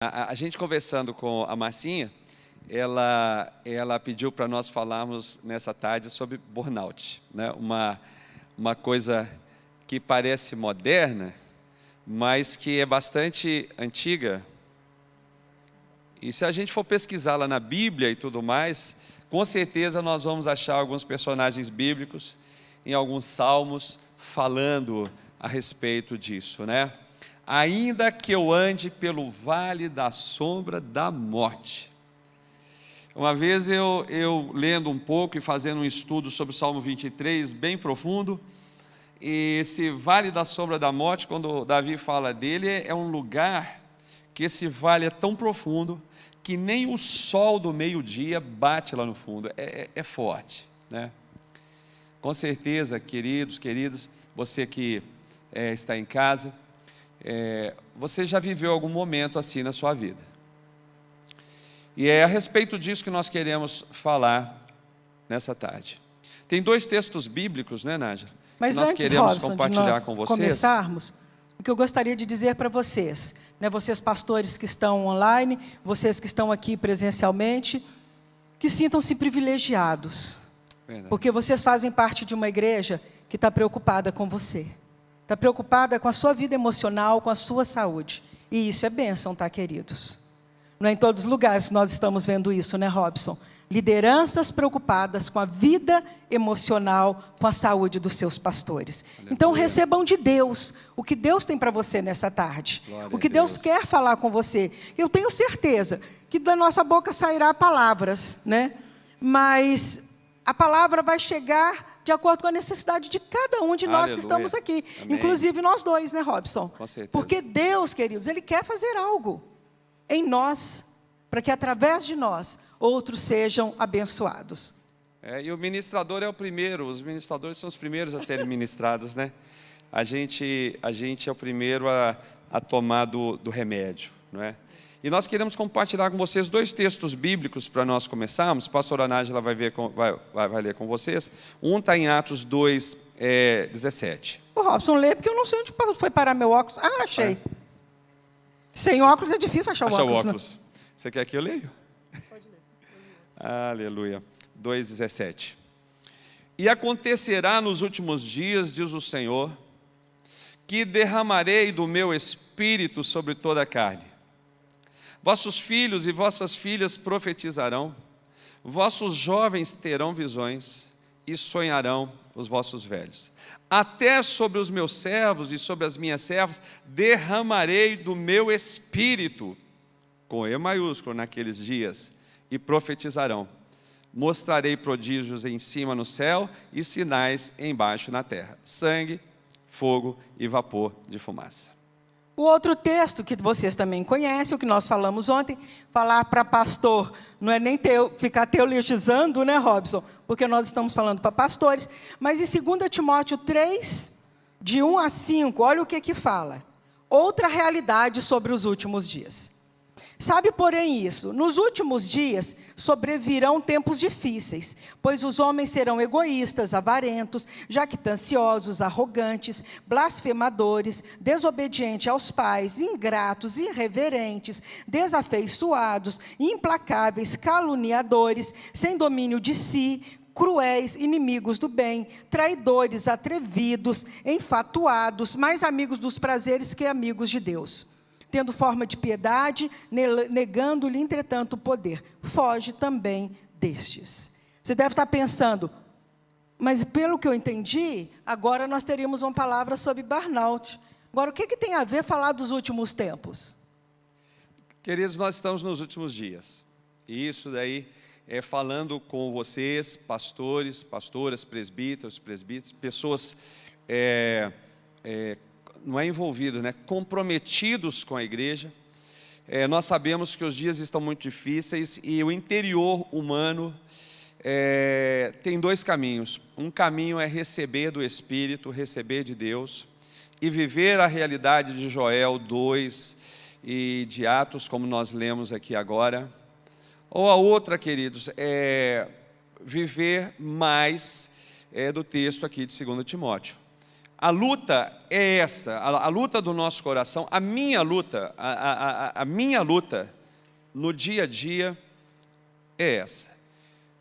A gente conversando com a Marcinha, ela pediu para nós falarmos nessa tarde sobre burnout, né? Uma coisa que parece moderna, mas que é bastante antiga. E se a gente for pesquisar lá na Bíblia e tudo mais, com certeza nós vamos achar alguns personagens bíblicos em alguns salmos falando a respeito disso, né? Ainda que eu ande pelo vale da sombra da morte. Uma vez eu lendo um pouco e fazendo um estudo sobre o Salmo 23, bem profundo, e esse vale da sombra da morte, quando Davi fala dele, é um lugar que esse vale é tão profundo que nem o sol do meio-dia bate lá no fundo, é forte, né? Com certeza, queridas, você que está em casa, você já viveu algum momento assim na sua vida. E é a respeito disso que nós queremos falar nessa tarde. Tem dois textos bíblicos, né, Nádia? Mas que nós antes, queremos Robson, compartilhar de com nós vocês. começarmos, o que eu gostaria de dizer para vocês, né, vocês pastores que estão online, vocês que estão aqui presencialmente, que sintam-se privilegiados. Verdade. Porque vocês fazem parte de uma igreja que está preocupada com você. Está preocupada com a sua vida emocional, com a sua saúde. E isso é bênção, tá, queridos? Não é em todos os lugares que nós estamos vendo isso, né, Robson? Lideranças preocupadas com a vida emocional, com a saúde dos seus pastores. Aleluia. Então recebam de Deus o que Deus tem para você nessa tarde. Glória O que a Deus Deus. quer falar com você. Eu tenho certeza que da nossa boca sairá palavras, né? Mas a palavra vai chegar de acordo com a necessidade de cada um de nós que Aleluia. estamos aqui. Amém. Inclusive nós dois, né, Robson? Com certeza. Porque Deus, queridos, Ele quer fazer algo em nós, para que através de nós, outros sejam abençoados. E o ministrador é o primeiro, os ministradores são os primeiros a serem ministrados, né? A gente é o primeiro a tomar do remédio, não é? E nós queremos compartilhar com vocês dois textos bíblicos para nós começarmos. A pastora Nájila vai ler com vocês. Um está em Atos 2, 17. O Robson lê, porque eu não sei onde foi parar meu óculos. Ah, achei. Sem óculos é difícil achar o Acha o óculos. óculos. Você quer que eu leio? Pode ler. Aleluia. 2,17. E acontecerá nos últimos dias, diz o Senhor, que derramarei do meu espírito sobre toda a carne. Vossos filhos e vossas filhas profetizarão, vossos jovens terão visões e sonharão os vossos velhos. Até sobre os meus servos e sobre as minhas servas derramarei do meu espírito, com E maiúsculo, naqueles dias, e profetizarão. Mostrarei prodígios em cima no céu e sinais embaixo na terra: sangue, fogo e vapor de fumaça. O outro texto que vocês também conhecem, o que nós falamos ontem, falar para pastor, não é nem ficar teologizando, né, Robson? Porque nós estamos falando para pastores, mas em 2 Timóteo 3, de 1 a 5, olha o que fala. Outra realidade sobre os últimos dias. Sabe, porém, isso, nos últimos dias sobrevirão tempos difíceis, pois os homens serão egoístas, avarentos, jactanciosos, arrogantes, blasfemadores, desobedientes aos pais, ingratos, irreverentes, desafeiçoados, implacáveis, caluniadores, sem domínio de si, cruéis, inimigos do bem, traidores, atrevidos, enfatuados, mais amigos dos prazeres que amigos de Deus. Tendo forma de piedade, negando-lhe, entretanto, o poder. Foge também destes. Você deve estar pensando, mas pelo que eu entendi, agora nós teríamos uma palavra sobre burnout. Agora, o que tem a ver falar dos últimos tempos? Queridos, nós estamos nos últimos dias. E isso daí é falando com vocês, pastores, pastoras, presbíteros, pessoas não é envolvidos, né? Comprometidos com a igreja. Nós sabemos que os dias estão muito difíceis e o interior humano tem dois caminhos. Um caminho é receber do Espírito, receber de Deus e viver a realidade de Joel 2 e de Atos, como nós lemos aqui agora. Ou a outra, queridos, é viver mais do texto aqui de 2 Timóteo. a luta é esta, a luta do nosso coração, a minha luta, a minha luta no dia a dia é essa.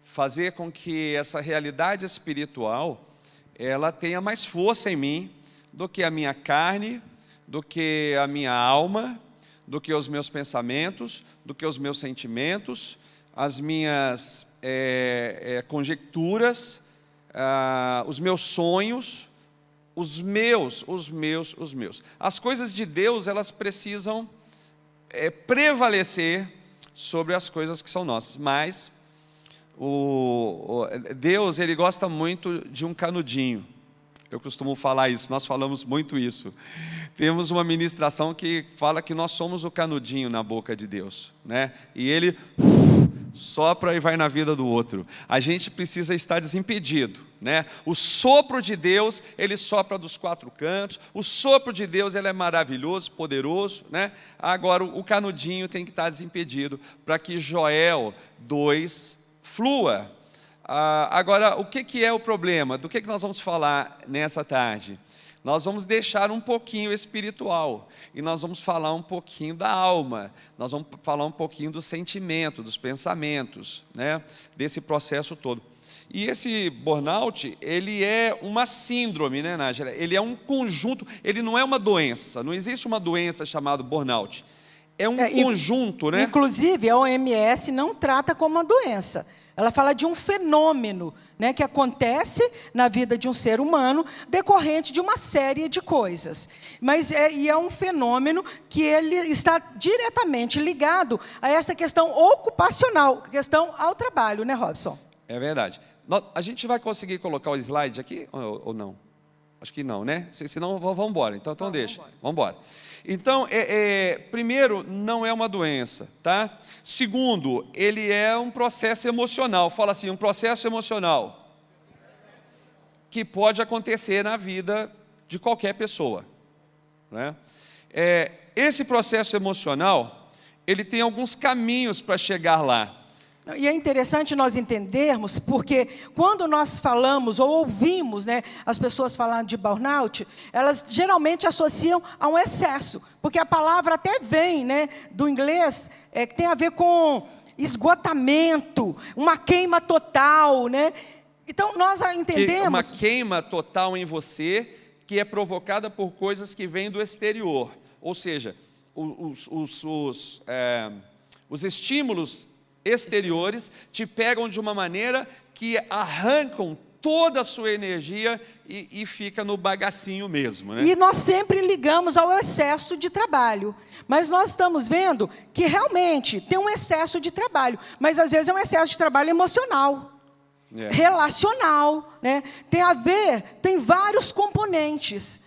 Fazer com que essa realidade espiritual, ela tenha mais força em mim do que a minha carne, do que a minha alma, do que os meus pensamentos, do que os meus sentimentos, as minhas conjecturas, os meus sonhos, os meus. As coisas de Deus, elas precisam prevalecer sobre as coisas que são nossas, mas Deus, Ele gosta muito de um canudinho. Eu costumo falar isso, nós falamos muito isso. Temos uma ministração que fala que nós somos o canudinho na boca de Deus, né? E Ele sopra e vai na vida do outro. A gente precisa estar desimpedido, né? O sopro de Deus, Ele sopra dos quatro cantos. O sopro de Deus, Ele é maravilhoso, poderoso, né? Agora, o canudinho tem que estar desimpedido para que Joel 2 flua. Agora, o que é o problema? Do que nós vamos falar nessa tarde? Nós vamos deixar um pouquinho espiritual, e nós vamos falar um pouquinho da alma, nós vamos falar um pouquinho do sentimento, dos pensamentos, né? Desse processo todo. E esse burnout, ele é uma síndrome, né, Nájila? Ele é um conjunto, ele não é uma doença, não existe uma doença chamada burnout. É um conjunto, né? Inclusive, a OMS não trata como uma doença. Ela fala de um fenômeno, né, que acontece na vida de um ser humano decorrente de uma série de coisas. Mas é um fenômeno que ele está diretamente ligado a essa questão ocupacional, questão ao trabalho, né, Robson? É verdade. A gente vai conseguir colocar o slide aqui ou não? Acho que não, né? Senão, vamos embora. Então deixa. Vamos embora. Então, primeiro, não é uma doença, tá? Segundo, ele é um processo emocional. Fala assim, um processo emocional que pode acontecer na vida de qualquer pessoa, né? Esse processo emocional, ele tem alguns caminhos para chegar lá. E é interessante nós entendermos, porque quando nós falamos ou ouvimos, né, as pessoas falando de burnout, elas geralmente associam a um excesso, porque a palavra até vem, né, do inglês, que tem a ver com esgotamento, uma queima total, né? Então nós entendemos... Uma queima total em você que é provocada por coisas que vêm do exterior, ou seja, os estímulos exteriores te pegam de uma maneira que arrancam toda a sua energia e fica no bagacinho mesmo, né? E nós sempre ligamos ao excesso de trabalho, mas nós estamos vendo que realmente tem um excesso de trabalho, mas às vezes é um excesso de trabalho emocional, relacional, né? Tem vários componentes,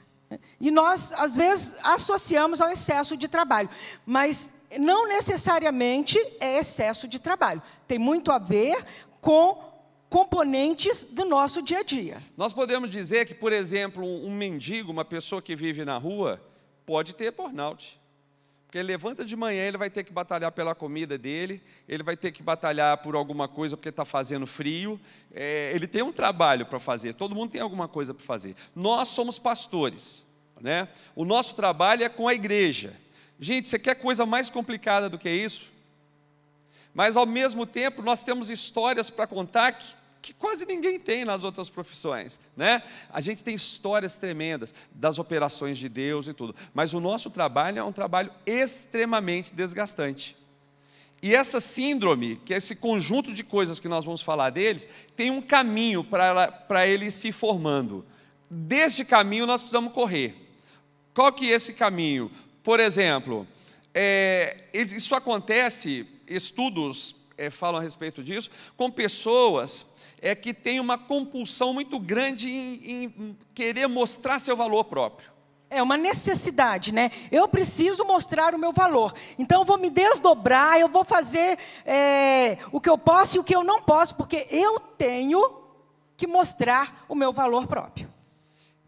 e nós às vezes associamos ao excesso de trabalho, mas não necessariamente é excesso de trabalho. Tem muito a ver com componentes do nosso dia a dia. Nós podemos dizer que, por exemplo, um mendigo, uma pessoa que vive na rua, pode ter burnout. Porque ele levanta de manhã, ele vai ter que batalhar pela comida dele, ele vai ter que batalhar por alguma coisa porque está fazendo frio. Ele tem um trabalho para fazer, todo mundo tem alguma coisa para fazer. Nós somos pastores, né? O nosso trabalho é com a igreja. Gente, você quer coisa mais complicada do que isso? Mas, ao mesmo tempo, nós temos histórias para contar que quase ninguém tem nas outras profissões, né? A gente tem histórias tremendas das operações de Deus e tudo. Mas o nosso trabalho é um trabalho extremamente desgastante. E essa síndrome, que é esse conjunto de coisas que nós vamos falar deles, tem um caminho para ele se formando. Deste caminho nós precisamos correr. Qual que é esse caminho? Por exemplo, isso acontece, estudos falam a respeito disso, com pessoas que têm uma compulsão muito grande em querer mostrar seu valor próprio. É uma necessidade, né? Eu preciso mostrar o meu valor. Então, eu vou me desdobrar, eu vou fazer o que eu posso e o que eu não posso, porque eu tenho que mostrar o meu valor próprio.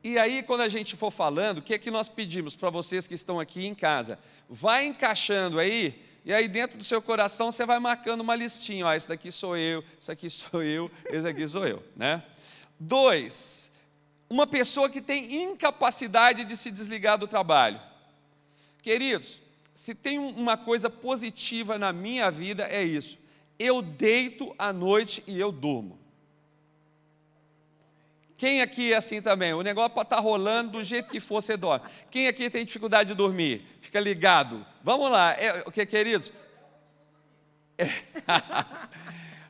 E aí, quando a gente for falando, o que é que nós pedimos para vocês que estão aqui em casa? Vai encaixando aí, e aí dentro do seu coração você vai marcando uma listinha. Esse daqui sou eu, esse aqui sou eu, esse aqui sou eu, né? 2, uma pessoa que tem incapacidade de se desligar do trabalho. Queridos, se tem uma coisa positiva na minha vida, é isso. Eu deito à noite e eu durmo. Quem aqui é assim também? O negócio pode estar rolando do jeito que for, você dorme. Quem aqui tem dificuldade de dormir? Fica ligado. Vamos lá. O que, queridos?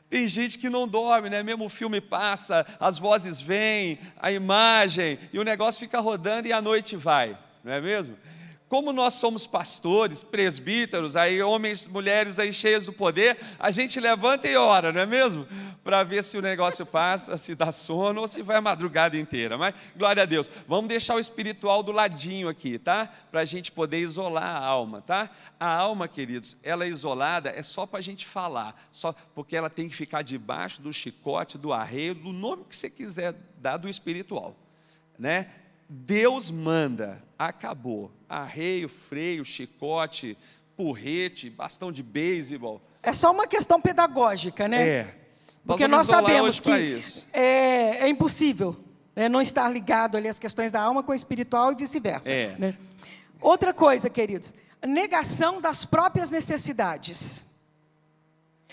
Tem gente que não dorme, né? Mesmo o filme passa, as vozes vêm, a imagem, e o negócio fica rodando e a noite vai, não é mesmo? Como nós somos pastores, presbíteros, aí homens, mulheres aí cheios do poder, a gente levanta e ora, não é mesmo? Para ver se o negócio passa, se dá sono ou se vai a madrugada inteira. Mas, glória a Deus, vamos deixar o espiritual do ladinho aqui, tá? Para a gente poder isolar a alma, tá? A alma, queridos, ela isolada é só para a gente falar, só porque ela tem que ficar debaixo do chicote, do arreio, do nome que você quiser dar do espiritual, né? Deus manda, acabou. Arreio, freio, chicote, porrete, bastão de beisebol. É só uma questão pedagógica, né? É. Porque nós sabemos que é impossível, né, não estar ligado ali às questões da alma com o espiritual e vice-versa. É. Né? Outra coisa, queridos, negação das próprias necessidades.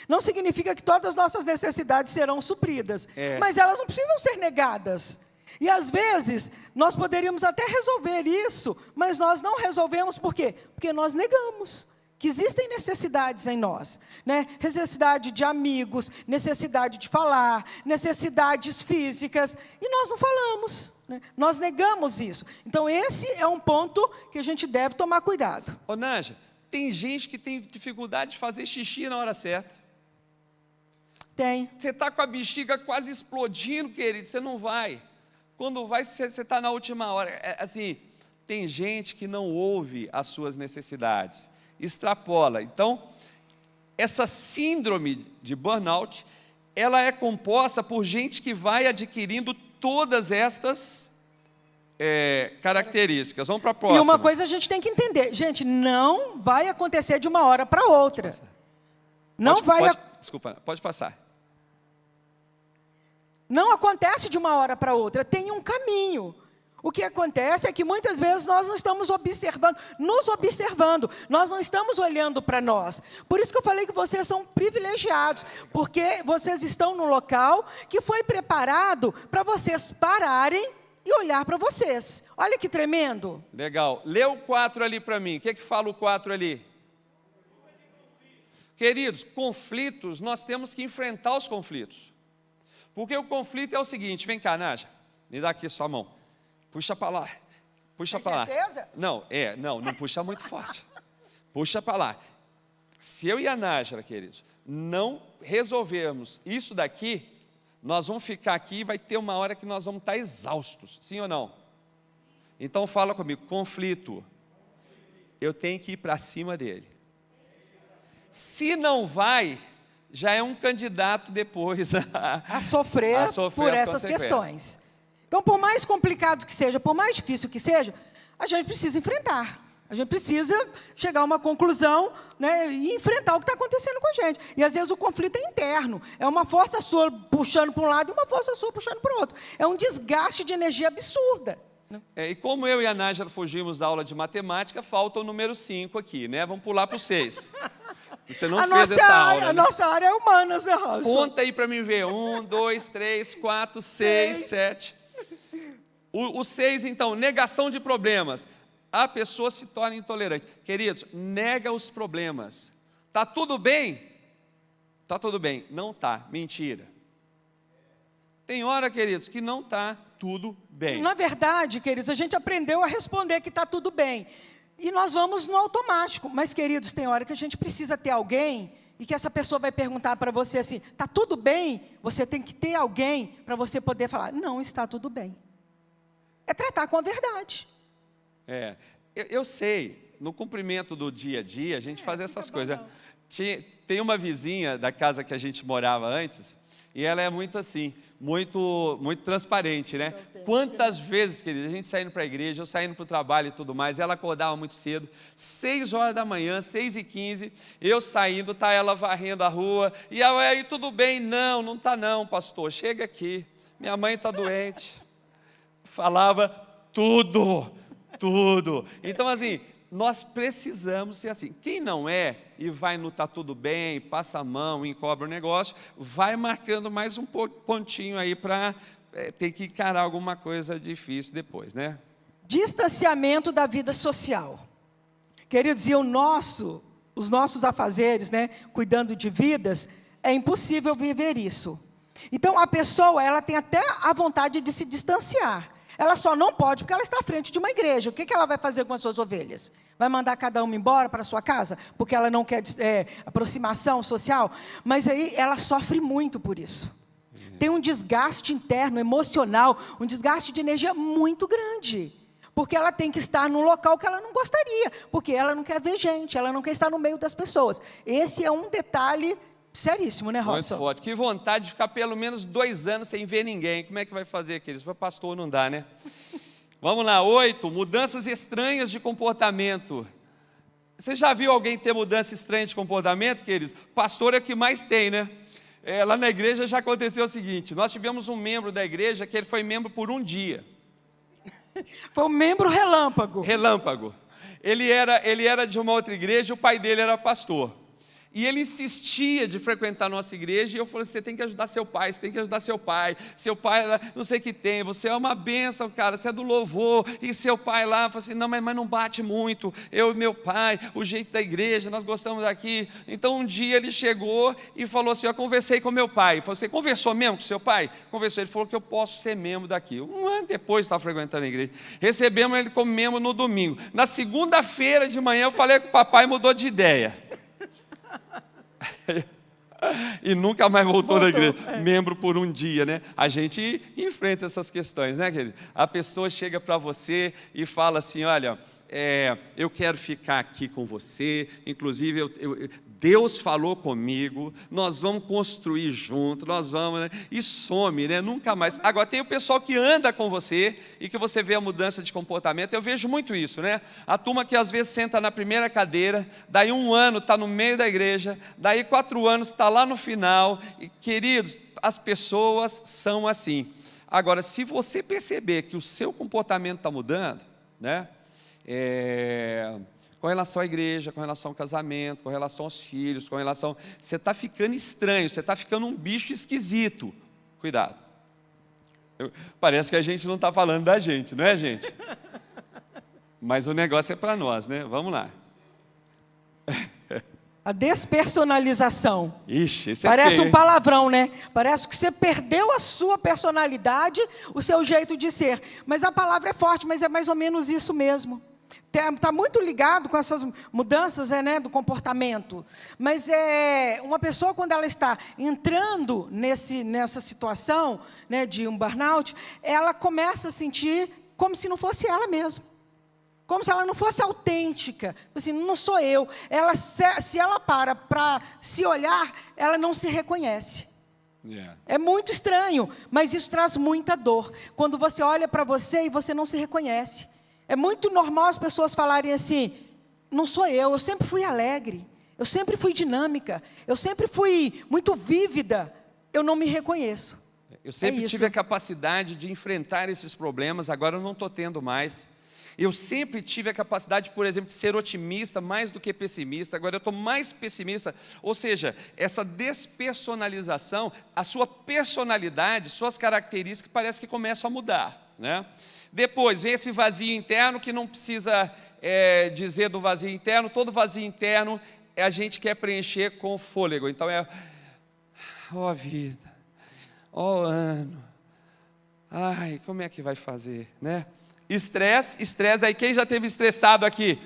Não significa que todas as nossas necessidades serão supridas, mas elas não precisam ser negadas. E às vezes, nós poderíamos até resolver isso, mas nós não resolvemos por quê? Porque nós negamos que existem necessidades em nós, né? Necessidade de amigos, necessidade de falar, necessidades físicas, e nós não falamos, né? Nós negamos isso. Então, esse é um ponto que a gente deve tomar cuidado. Ô, Nádia, tem gente que tem dificuldade de fazer xixi na hora certa. Tem. Você está com a bexiga quase explodindo, querido, você não vai. Quando vai, você está na última hora. Assim, tem gente que não ouve as suas necessidades, extrapola. Então, essa síndrome de burnout, ela é composta por gente que vai adquirindo todas estas características. Vamos para a próxima. E uma coisa a gente tem que entender. Gente, não vai acontecer de uma hora para outra. Desculpa, pode passar. Não acontece de uma hora para outra, tem um caminho. O que acontece é que muitas vezes nós não estamos nos observando, nós não estamos olhando para nós. Por isso que eu falei que vocês são privilegiados, porque vocês estão num local que foi preparado para vocês pararem e olhar para vocês. Olha que tremendo. Legal. Lê o 4 ali para mim. O que é que fala o 4 ali? Queridos, conflitos, nós temos que enfrentar os conflitos. Porque o conflito é o seguinte, vem cá, Nádia, me dá aqui sua mão. Puxa para lá, puxa para lá. Certeza? Não puxa muito forte. Puxa para lá. Se eu e a Nájara, queridos, não resolvermos isso daqui, nós vamos ficar aqui e vai ter uma hora que nós vamos estar exaustos, sim ou não? Então fala comigo, conflito. Eu tenho que ir para cima dele. Se não vai, já é um candidato depois a sofrer por essas questões. Então, por mais complicado que seja, por mais difícil que seja, a gente precisa enfrentar. A gente precisa chegar a uma conclusão, né, e enfrentar o que está acontecendo com a gente. E às vezes o conflito é interno. É uma força sua puxando para um lado e uma força sua puxando para o outro. É um desgaste de energia absurda. E como eu e a Nájara fugimos da aula de matemática, falta o número 5 aqui, né? Vamos pular para o 6. Você não fez essa aula, a nossa área é humanas, né, Robson? Conta aí para mim ver. 1, 2, 3, 4, 6, 7. O 6, então, negação de problemas. A pessoa se torna intolerante. Queridos, nega os problemas. Está tudo bem? Está tudo bem. Não está. Mentira. Tem hora, queridos, que não está tudo bem. Na verdade, queridos, a gente aprendeu a responder que está tudo bem. E nós vamos no automático. Mas, queridos, tem hora que a gente precisa ter alguém e que essa pessoa vai perguntar para você assim, está tudo bem? Você tem que ter alguém para você poder falar, não está tudo bem. É tratar com a verdade. Eu sei, no cumprimento do dia a dia, a gente faz essas coisas. Tem uma vizinha da casa que a gente morava antes, e ela é muito assim, muito transparente, né? Quantas vezes, querida, a gente saindo para a igreja, eu saindo para o trabalho e tudo mais, ela acordava muito cedo, 6 horas da manhã, 6h15, eu saindo, tá ela varrendo a rua, e aí tudo bem? Não está não, pastor, chega aqui, minha mãe está doente. falava tudo. Então, assim, nós precisamos ser assim. Quem não é e vai no tá tudo bem, passa a mão, encobre o negócio, vai marcando mais um pontinho aí para ter que encarar alguma coisa difícil depois, né? Distanciamento da vida social. Queridos, e os nossos afazeres, né, cuidando de vidas, é impossível viver isso. Então, a pessoa, ela tem até a vontade de se distanciar. Ela só não pode porque ela está à frente de uma igreja. O que ela vai fazer com as suas ovelhas? Vai mandar cada uma embora para a sua casa? Porque ela não quer aproximação social? Mas aí ela sofre muito por isso. Tem um desgaste interno, emocional, um desgaste de energia muito grande. Porque ela tem que estar num local que ela não gostaria. Porque ela não quer ver gente, ela não quer estar no meio das pessoas. Esse é um detalhe seríssimo, né, Robson? Muito forte. Que vontade de ficar pelo menos 2 anos sem ver ninguém. Como é que vai fazer aqueles? Para pastor não dá, né? Vamos lá, 8. Mudanças estranhas de comportamento. Você já viu alguém ter mudança estranha de comportamento, queridos? Pastor é o que mais tem, né? Lá na igreja já aconteceu o seguinte. Nós tivemos um membro da igreja que ele foi membro por um dia. Foi um membro relâmpago. Relâmpago. Ele era de uma outra igreja, o pai dele era pastor. E ele insistia de frequentar a nossa igreja, e eu falei, você tem que ajudar seu pai, seu pai não sei o que tem, você é uma bênção, cara, você é do louvor, e seu pai lá, falou assim, não, mas não bate muito, eu e meu pai, o jeito da igreja, nós gostamos daqui. Então um dia ele chegou e falou assim, eu conversei com meu pai. Você conversou mesmo com seu pai? Conversou, ele falou que eu posso ser membro daqui. Um ano depois estava frequentando a igreja, recebemos ele como membro no domingo. Na segunda-feira de manhã eu falei que o papai mudou de ideia. E nunca mais voltou na igreja, membro por um dia, né? A gente enfrenta essas questões, né, querido? A pessoa chega para você e fala assim, olha, eu quero ficar aqui com você, inclusive Deus falou comigo, nós vamos construir junto, nós vamos, né? E some, né? Nunca mais. Agora tem o pessoal que anda com você e que você vê a mudança de comportamento. Eu vejo muito isso, né? A turma que às vezes senta na primeira cadeira, daí 1 ano está no meio da igreja, daí 4 anos está lá no final. E, queridos, as pessoas são assim. Agora, se você perceber que o seu comportamento está mudando, né? Com relação à igreja, com relação ao casamento, com relação aos filhos, com relação... Você está ficando estranho, você está ficando um bicho esquisito. Cuidado. Parece que a gente não está falando da gente, não é, gente? Mas o negócio é para nós, né? Vamos lá. A despersonalização. Ixi, esse parece feio, um palavrão, né? Parece que você perdeu a sua personalidade, o seu jeito de ser. Mas a palavra é forte, mas é mais ou menos isso mesmo. Está muito ligado com essas mudanças, né, do comportamento. Mas uma pessoa, quando ela está entrando nessa situação, né, de um burnout, ela começa a sentir como se não fosse ela mesma. Como se ela não fosse autêntica. Assim, não sou eu. Se ela para se olhar, ela não se reconhece. Yeah. É muito estranho, mas isso traz muita dor. Quando você olha para você e você não se reconhece. É muito normal as pessoas falarem assim, não sou eu sempre fui alegre, eu sempre fui dinâmica, eu sempre fui muito vívida, eu não me reconheço. Eu sempre tive a capacidade de enfrentar esses problemas, agora eu não estou tendo mais. Eu sempre tive a capacidade, por exemplo, de ser otimista mais do que pessimista, agora eu estou mais pessimista. Ou seja, essa despersonalização, a sua personalidade, suas características parece que começam a mudar, né? Depois vem esse vazio interno, que não precisa dizer do vazio interno. Todo vazio interno a gente quer preencher com fôlego. Então ó vida, ó ano, ai, como é que vai fazer, né? Estresse, aí quem já teve estressado aqui?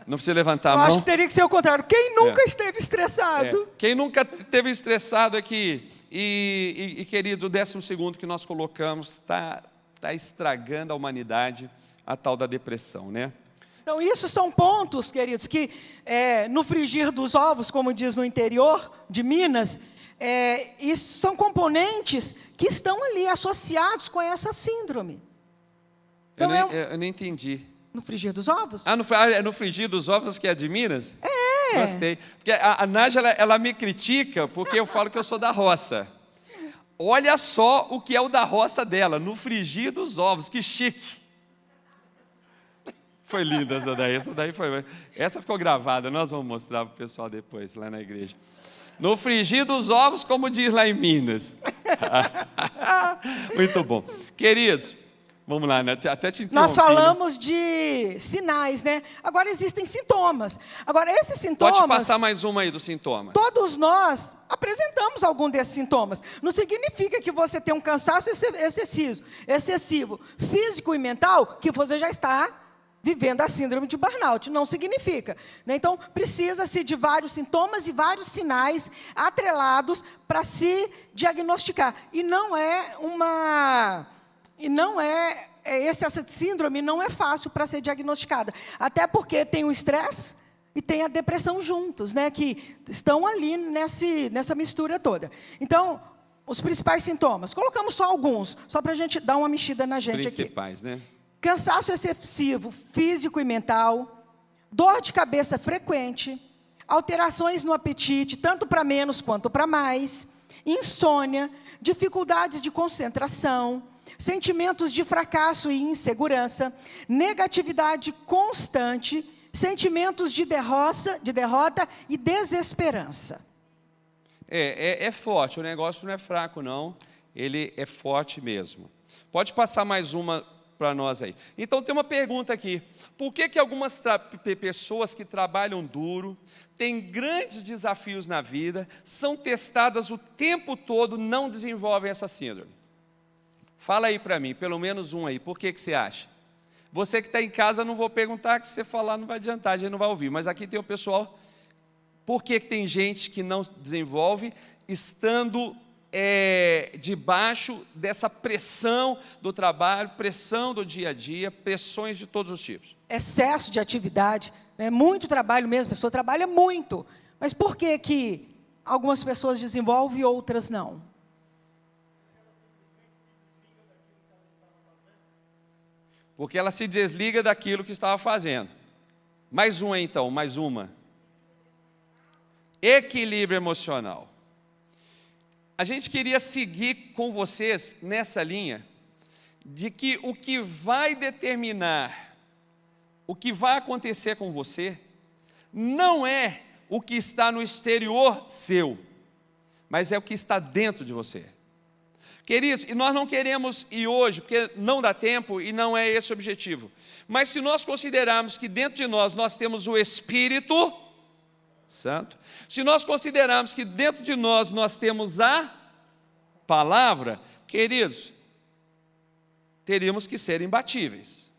Não precisa levantar a mão. Eu acho que teria que ser o contrário. Quem nunca esteve estressado? Quem nunca teve estressado aqui? E querido, o 12º que nós colocamos está estragando a humanidade, a tal da depressão, né? Então, isso são pontos, queridos, que no frigir dos ovos, como diz no interior de Minas, isso são componentes que estão ali associados com essa síndrome. Então, eu nem entendi. No frigir dos ovos? No frigir dos ovos que é de Minas? Gostei. Porque a Nádia, ela me critica porque eu falo que eu sou da roça. Olha só o que é o da roça dela, no frigir dos ovos, que chique. Foi linda essa ficou gravada, nós vamos mostrar para o pessoal depois, lá na igreja. No frigir dos ovos, como diz lá em Minas. Muito bom. Queridos, vamos lá, né? Até te interrompi. Nós falamos de sinais, né? Agora existem sintomas. Agora, esses sintomas... Pode passar mais uma aí dos sintomas. Todos nós apresentamos algum desses sintomas. Não significa que você tem um cansaço excessivo, físico e mental, que você já está vivendo a síndrome de burnout. Não significa, né? Então, precisa-se de vários sintomas e vários sinais atrelados para se diagnosticar. Essa síndrome não é fácil para ser diagnosticada. Até porque tem o estresse e tem a depressão juntos, né? Que estão ali nessa mistura toda. Então, os principais sintomas. Colocamos só alguns, só para a gente dar uma mexida na gente aqui. Os principais, né? Cansaço excessivo, físico e mental, dor de cabeça frequente, alterações no apetite, tanto para menos quanto para mais, insônia, dificuldades de concentração, sentimentos de fracasso e insegurança, negatividade constante, sentimentos de derrota e desesperança. É forte, o negócio não é fraco não, ele é forte mesmo. Pode passar mais uma para nós aí. Então tem uma pergunta aqui, por que algumas pessoas que trabalham duro, têm grandes desafios na vida, são testadas o tempo todo, não desenvolvem essa síndrome? Fala aí para mim, pelo menos um aí, por que você acha? Você que está em casa, não vou perguntar, que se você falar não vai adiantar, a gente não vai ouvir, mas aqui tem o pessoal, por que tem gente que não desenvolve, estando debaixo dessa pressão do trabalho, pressão do dia a dia, pressões de todos os tipos? Excesso de atividade, né? Muito trabalho mesmo, a pessoa trabalha muito. Mas por que algumas pessoas desenvolvem e outras não? Porque ela se desliga daquilo que estava fazendo. Mais uma então, mais uma. Equilíbrio emocional. A gente queria seguir com vocês nessa linha de que o que vai determinar, o que vai acontecer com você, não é o que está no exterior seu, mas é o que está dentro de você. Queridos, e nós não queremos ir hoje, porque não dá tempo e não é esse o objetivo, mas se nós considerarmos que dentro de nós temos o Espírito Santo, se nós considerarmos que dentro de nós temos a palavra, queridos, teríamos que ser imbatíveis,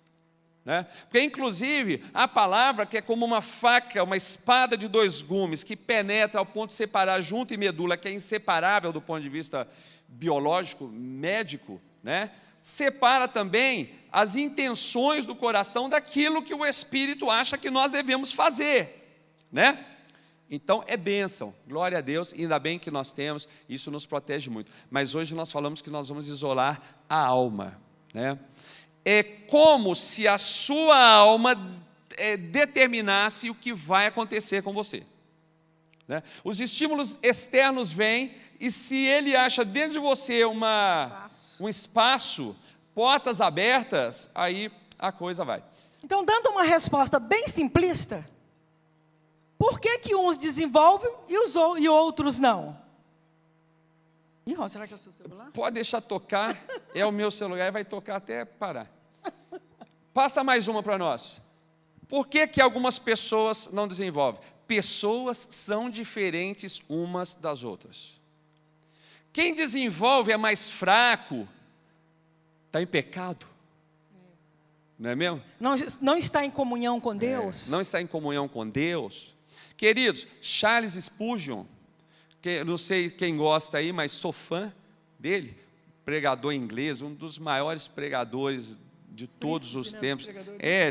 né? Porque inclusive a palavra, que é como uma faca, uma espada de dois gumes, que penetra ao ponto de separar junta e medula, que é inseparável do ponto de vista biológico, médico, né? Separa também as intenções do coração daquilo que o Espírito acha que nós devemos fazer, né? Então é bênção, glória a Deus, ainda bem que nós temos, isso nos protege muito. Mas hoje nós falamos que nós vamos isolar a alma, né? É como se a sua alma determinasse o que vai acontecer com você, né? Os estímulos externos vêm, e se ele acha dentro de você um espaço, portas abertas, aí a coisa vai. Então, dando uma resposta bem simplista, por que uns desenvolvem e outros não? Ih, será que é o seu celular? Pode deixar tocar, é o meu celular e vai tocar até parar. Passa mais uma para nós. Por que algumas pessoas não desenvolvem? Pessoas são diferentes umas das outras. Quem desenvolve é mais fraco, está em pecado. Não é mesmo? Não está em comunhão com Deus. Não está em comunhão com Deus. Queridos, Charles Spurgeon, que não sei quem gosta aí, mas sou fã dele, pregador inglês, um dos maiores pregadores de todos os tempos.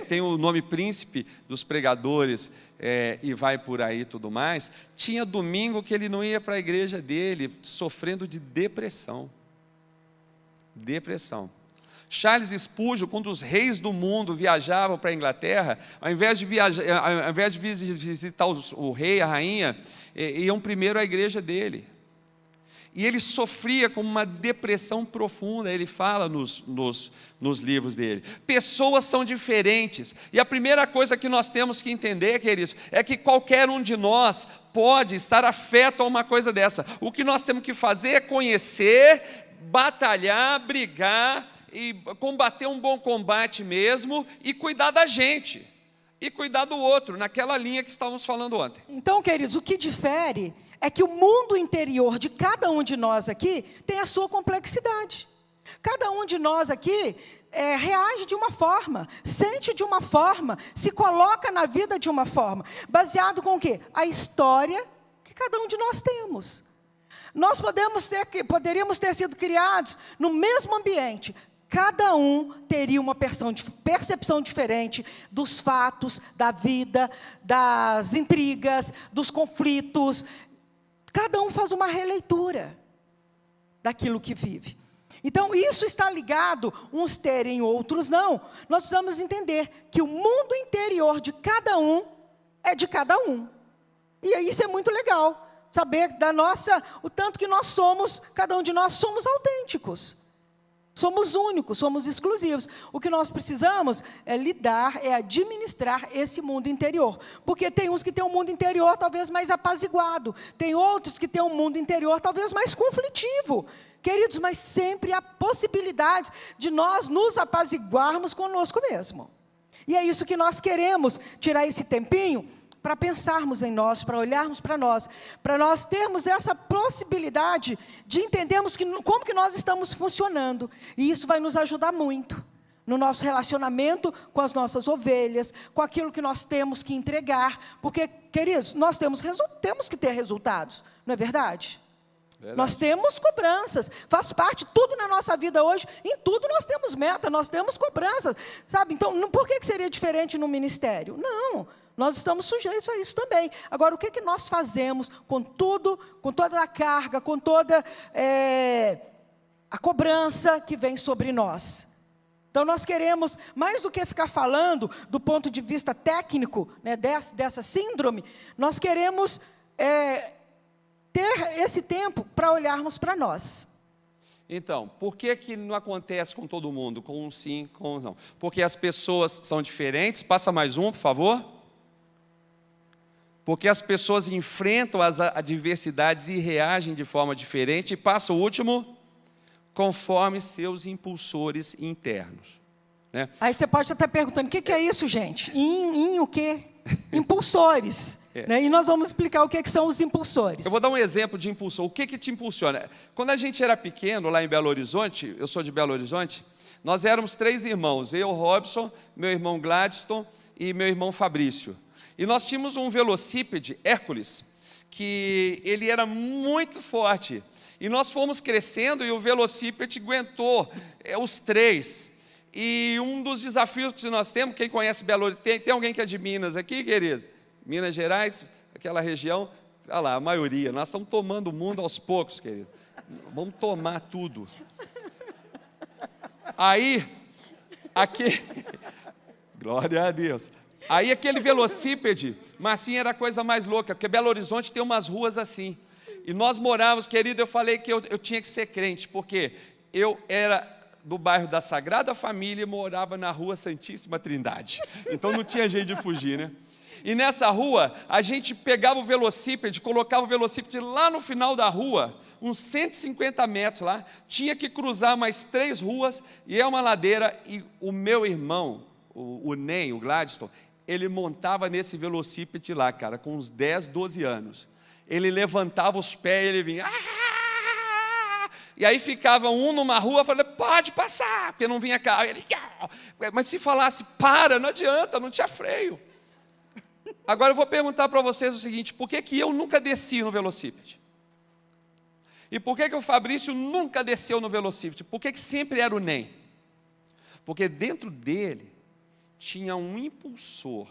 Tem o nome príncipe dos pregadores, e vai por aí tudo mais. Tinha domingo que ele não ia para a igreja dele, sofrendo de depressão. Charles Spurgeon, quando os reis do mundo viajavam para a Inglaterra, ao invés de visitar o rei, a rainha, iam primeiro à igreja dele. e ele sofria com uma depressão profunda. Ele fala nos livros dele. Pessoas são diferentes, e a primeira coisa que nós temos que entender, queridos, é que qualquer um de nós pode estar afeto a uma coisa dessa. O que nós temos que fazer é conhecer, batalhar, brigar, e combater um bom combate mesmo, e cuidar da gente, e cuidar do outro, naquela linha que estávamos falando ontem. Então, queridos, o que difere é que o mundo interior de cada um de nós aqui tem a sua complexidade. Cada um de nós aqui reage de uma forma, sente de uma forma, se coloca na vida de uma forma, baseado com o quê? A história que cada um de nós temos. Nós poderíamos ter sido criados no mesmo ambiente. Cada um teria uma percepção diferente dos fatos, da vida, das intrigas, dos conflitos. Cada um faz uma releitura daquilo que vive. Então, isso está ligado, uns terem, outros não. Nós precisamos entender que o mundo interior de cada um é de cada um. E isso é muito legal, saber o tanto que nós somos, cada um de nós somos autênticos. Somos únicos, somos exclusivos. O que nós precisamos é lidar, é administrar esse mundo interior. Porque tem uns que têm um mundo interior talvez mais apaziguado. Tem outros que têm um mundo interior talvez mais conflitivo. Queridos, mas sempre há possibilidade de nós nos apaziguarmos conosco mesmo. E é isso que nós queremos, tirar esse tempinho para pensarmos em nós, para olharmos para nós termos essa possibilidade de entendermos como que nós estamos funcionando. E isso vai nos ajudar muito no nosso relacionamento com as nossas ovelhas, com aquilo que nós temos que entregar. Porque, queridos, nós temos que ter resultados, não é verdade? Verdade. Nós temos cobranças, faz parte, tudo na nossa vida hoje, em tudo nós temos meta, nós temos cobranças, sabe? Então, por que seria diferente no ministério? Não, nós estamos sujeitos a isso também. Agora, o que nós fazemos com tudo, com toda a carga, com toda a cobrança que vem sobre nós? Então, nós queremos, mais do que ficar falando do ponto de vista técnico, né, dessa síndrome, nós queremos ter esse tempo para olharmos para nós. Então, por que não acontece com todo mundo? Com um sim, com um não. Porque as pessoas são diferentes. Passa mais um, por favor. Porque as pessoas enfrentam as adversidades e reagem de forma diferente. E passa o último, conforme seus impulsores internos. Né? Aí você pode estar perguntando, o que é isso, gente? Em o quê? Impulsores. Né? E nós vamos explicar o que são os impulsores. Eu vou dar um exemplo de impulsor. O que te impulsiona? Quando a gente era pequeno, lá em Belo Horizonte, eu sou de Belo Horizonte, nós éramos 3 irmãos, eu, Robson, meu irmão Gladstone e meu irmão Fabrício. E nós tínhamos um velocípede, Hércules, que ele era muito forte. E nós fomos crescendo e o velocípede aguentou os 3. E um dos desafios que nós temos, quem conhece Belo Horizonte, tem alguém que é de Minas aqui, querido? Minas Gerais, aquela região, olha lá, a maioria. Nós estamos tomando o mundo aos poucos, querido. Vamos tomar tudo. Aí, glória a Deus. Aí aquele velocípede, Marcinha, era a coisa mais louca, porque Belo Horizonte tem umas ruas assim. E nós morávamos, querido, eu falei que eu tinha que ser crente, porque eu era do bairro da Sagrada Família e morava na rua Santíssima Trindade. Então não tinha jeito de fugir, né? E nessa rua, a gente pegava o velocípede, colocava o velocípede lá no final da rua, uns 150 metros lá, tinha que cruzar mais 3 ruas, e é uma ladeira, e o meu irmão, o Ney, o Gladstone, ele montava nesse velocípede lá, cara, com uns 10, 12 anos. Ele levantava os pés e ele vinha... E aí ficava um numa rua, falando, pode passar, porque não vinha carro. Ele, mas se falasse, para, não adianta, não tinha freio. Agora eu vou perguntar para vocês o seguinte, por que eu nunca desci no velocípede? E por que o Fabrício nunca desceu no velocípede? Por que sempre era o NEM? Porque dentro dele tinha um impulsor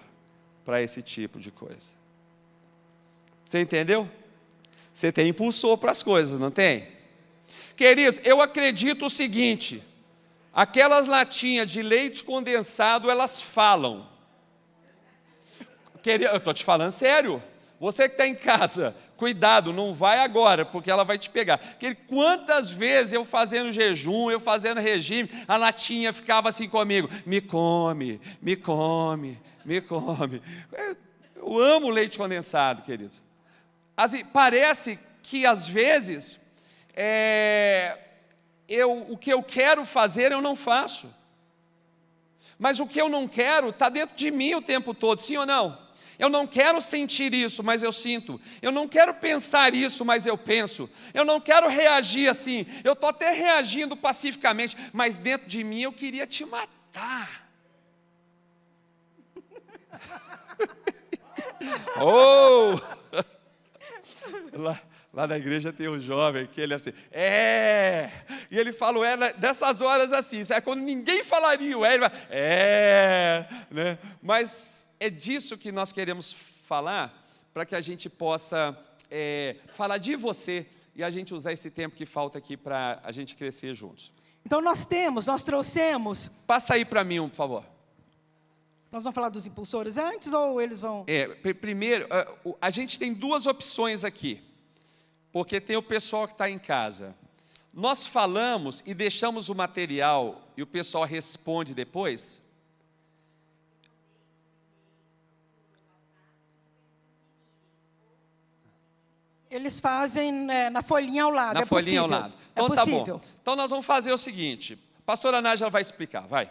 para esse tipo de coisa. Você entendeu? Você tem impulsor para as coisas, não tem? Queridos, eu acredito o seguinte, aquelas latinhas de leite condensado, elas falam. Eu estou te falando sério. Você que está em casa, cuidado, não vai agora, porque ela vai te pegar. Porque quantas vezes eu fazendo jejum, eu fazendo regime, a Natinha ficava assim comigo, me come, me come, me come. Eu amo leite condensado, querido. Assim, parece que às vezes, o que eu quero fazer eu não faço. Mas o que eu não quero está dentro de mim o tempo todo, sim ou não? Eu não quero sentir isso, mas eu sinto. Eu não quero pensar isso, mas eu penso. Eu não quero reagir assim. Eu estou até reagindo pacificamente, mas dentro de mim eu queria te matar. Oh! Lá na igreja tem um jovem que ele é assim, e ele fala dessas horas assim, é quando ninguém falaria o ele vai, né? Mas é disso que nós queremos falar, para que a gente possa falar de você e a gente usar esse tempo que falta aqui para a gente crescer juntos. Então nós trouxemos... Passa aí para mim, por favor. Nós vamos falar dos impulsores antes ou eles vão... Primeiro, a gente tem duas opções aqui, porque tem o pessoal que está em casa. Nós falamos e deixamos o material e o pessoal responde depois. Eles fazem na folhinha ao lado. Na folhinha ao lado. Então é possível. Tá bom. Então nós vamos fazer o seguinte. A pastora Nájila vai explicar, vai.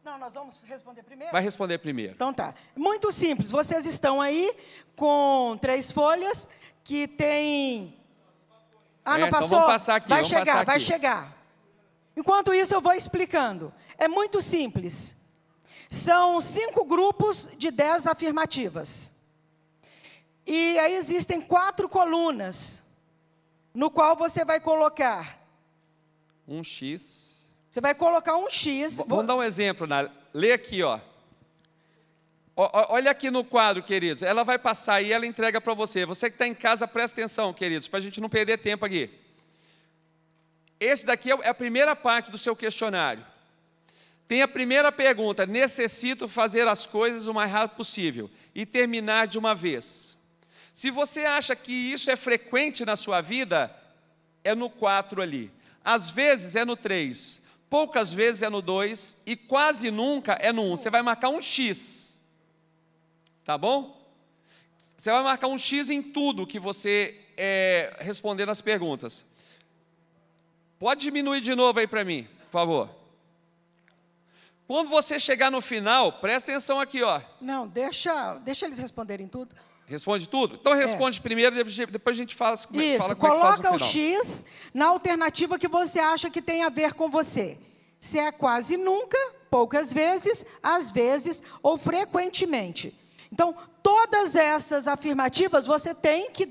Não, nós vamos responder primeiro? Vai responder primeiro. Então tá. Muito simples. Vocês estão aí com 3 folhas que tem... não passou? Então vamos passar aqui. Vai chegar. Enquanto isso eu vou explicando. É muito simples. São 5 grupos de 10 afirmativas. E aí existem 4 colunas, no qual você vai colocar... Um X. Você vai colocar um X. Vamos dar um exemplo, Nália. Lê aqui, ó. Olha aqui no quadro, queridos. Ela vai passar e ela entrega para você. Você que está em casa, presta atenção, queridos, para a gente não perder tempo aqui. Esse daqui é a primeira parte do seu questionário. Tem a primeira pergunta. Necessito fazer as coisas o mais rápido possível e terminar de uma vez. Se você acha que isso é frequente na sua vida, é no 4 ali. Às vezes é no 3, poucas vezes é no 2 e quase nunca é no 1. Você vai marcar um X, tá bom? Você vai marcar um X em tudo que você responder nas perguntas. Pode diminuir de novo aí para mim, por favor. Quando você chegar no final, presta atenção aqui, ó. Não, deixa eles responderem tudo. Responde tudo? Então responde primeiro, depois a gente fala como é que faz no final. Coloca o X na alternativa que você acha que tem a ver com você. Se é quase nunca, poucas vezes, às vezes ou frequentemente. Então, todas essas afirmativas você tem que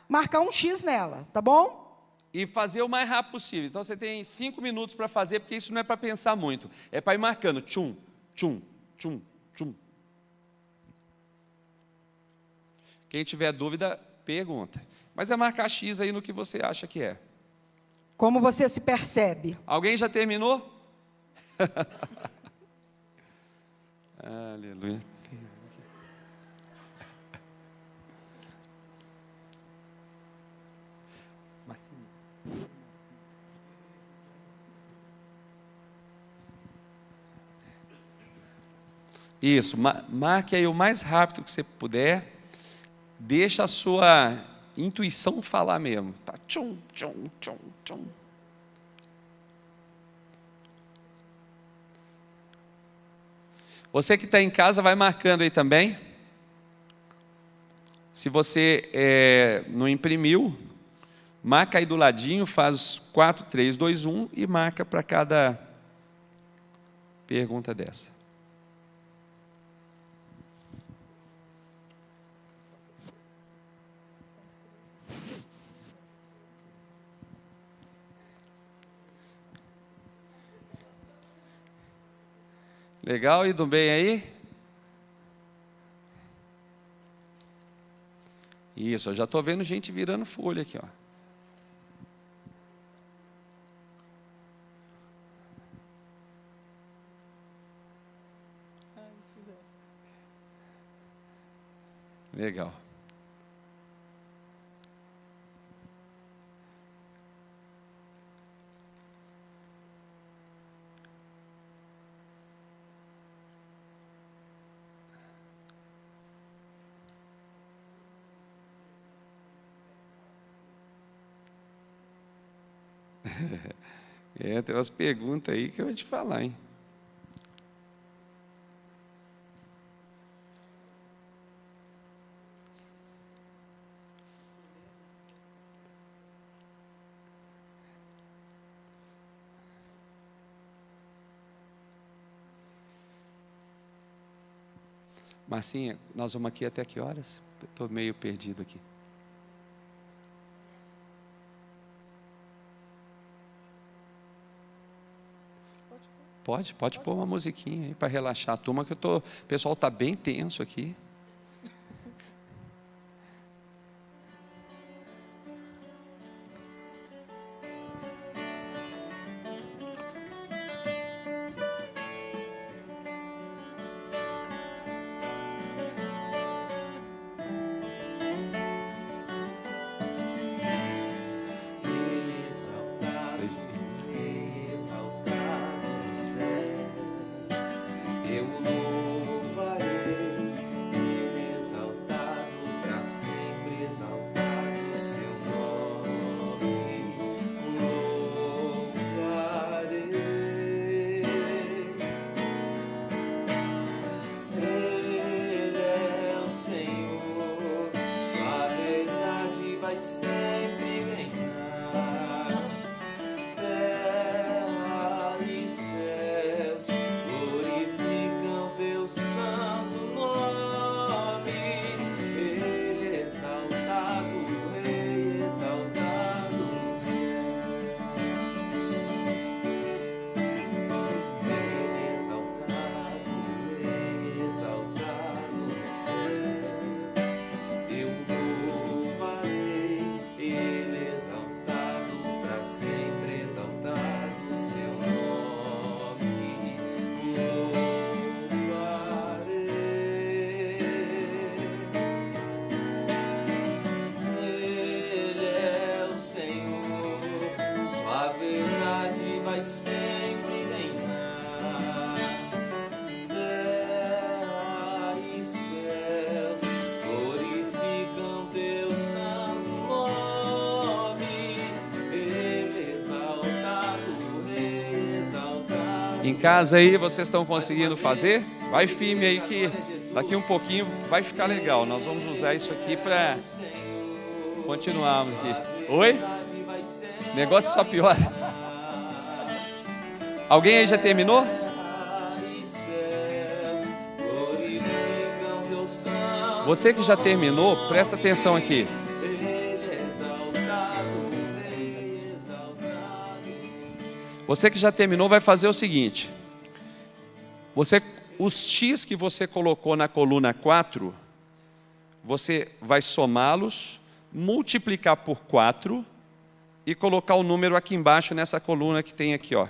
marcar um X nela, tá bom? E fazer o mais rápido possível. Então você tem 5 minutos para fazer, porque isso não é para pensar muito. É para ir marcando. Tchum, tchum, tchum, tchum. Quem tiver dúvida, pergunta. Mas é marcar X aí no que você acha que é. Como você se percebe? Alguém já terminou? Aleluia. Isso, marque aí o mais rápido que você puder. Deixa a sua intuição falar mesmo. Tá? Tchum, tchum, tchum, tchum. Você que está em casa, vai marcando aí também. Se você não imprimiu, marca aí do ladinho, faz 4, 3, 2, 1 e marca para cada pergunta dessa. Legal, indo bem aí? Isso, eu já estou vendo gente virando folha aqui, ó. Legal. Tem umas perguntas aí que eu vou te falar, hein? Marcinha, nós vamos aqui até que horas? Estou meio perdido aqui. Pode pôr uma musiquinha aí para relaxar a turma, que o pessoal está bem tenso aqui. Em casa aí, vocês estão conseguindo fazer? Vai firme aí que daqui um pouquinho vai ficar legal. Nós vamos usar isso aqui para continuarmos aqui. Oi? O negócio só piora. Alguém aí já terminou? Você que já terminou, presta atenção aqui. Você que já terminou vai fazer o seguinte. Os X que você colocou na coluna 4, você vai somá-los, multiplicar por 4 e colocar o número aqui embaixo nessa coluna que tem aqui, ó.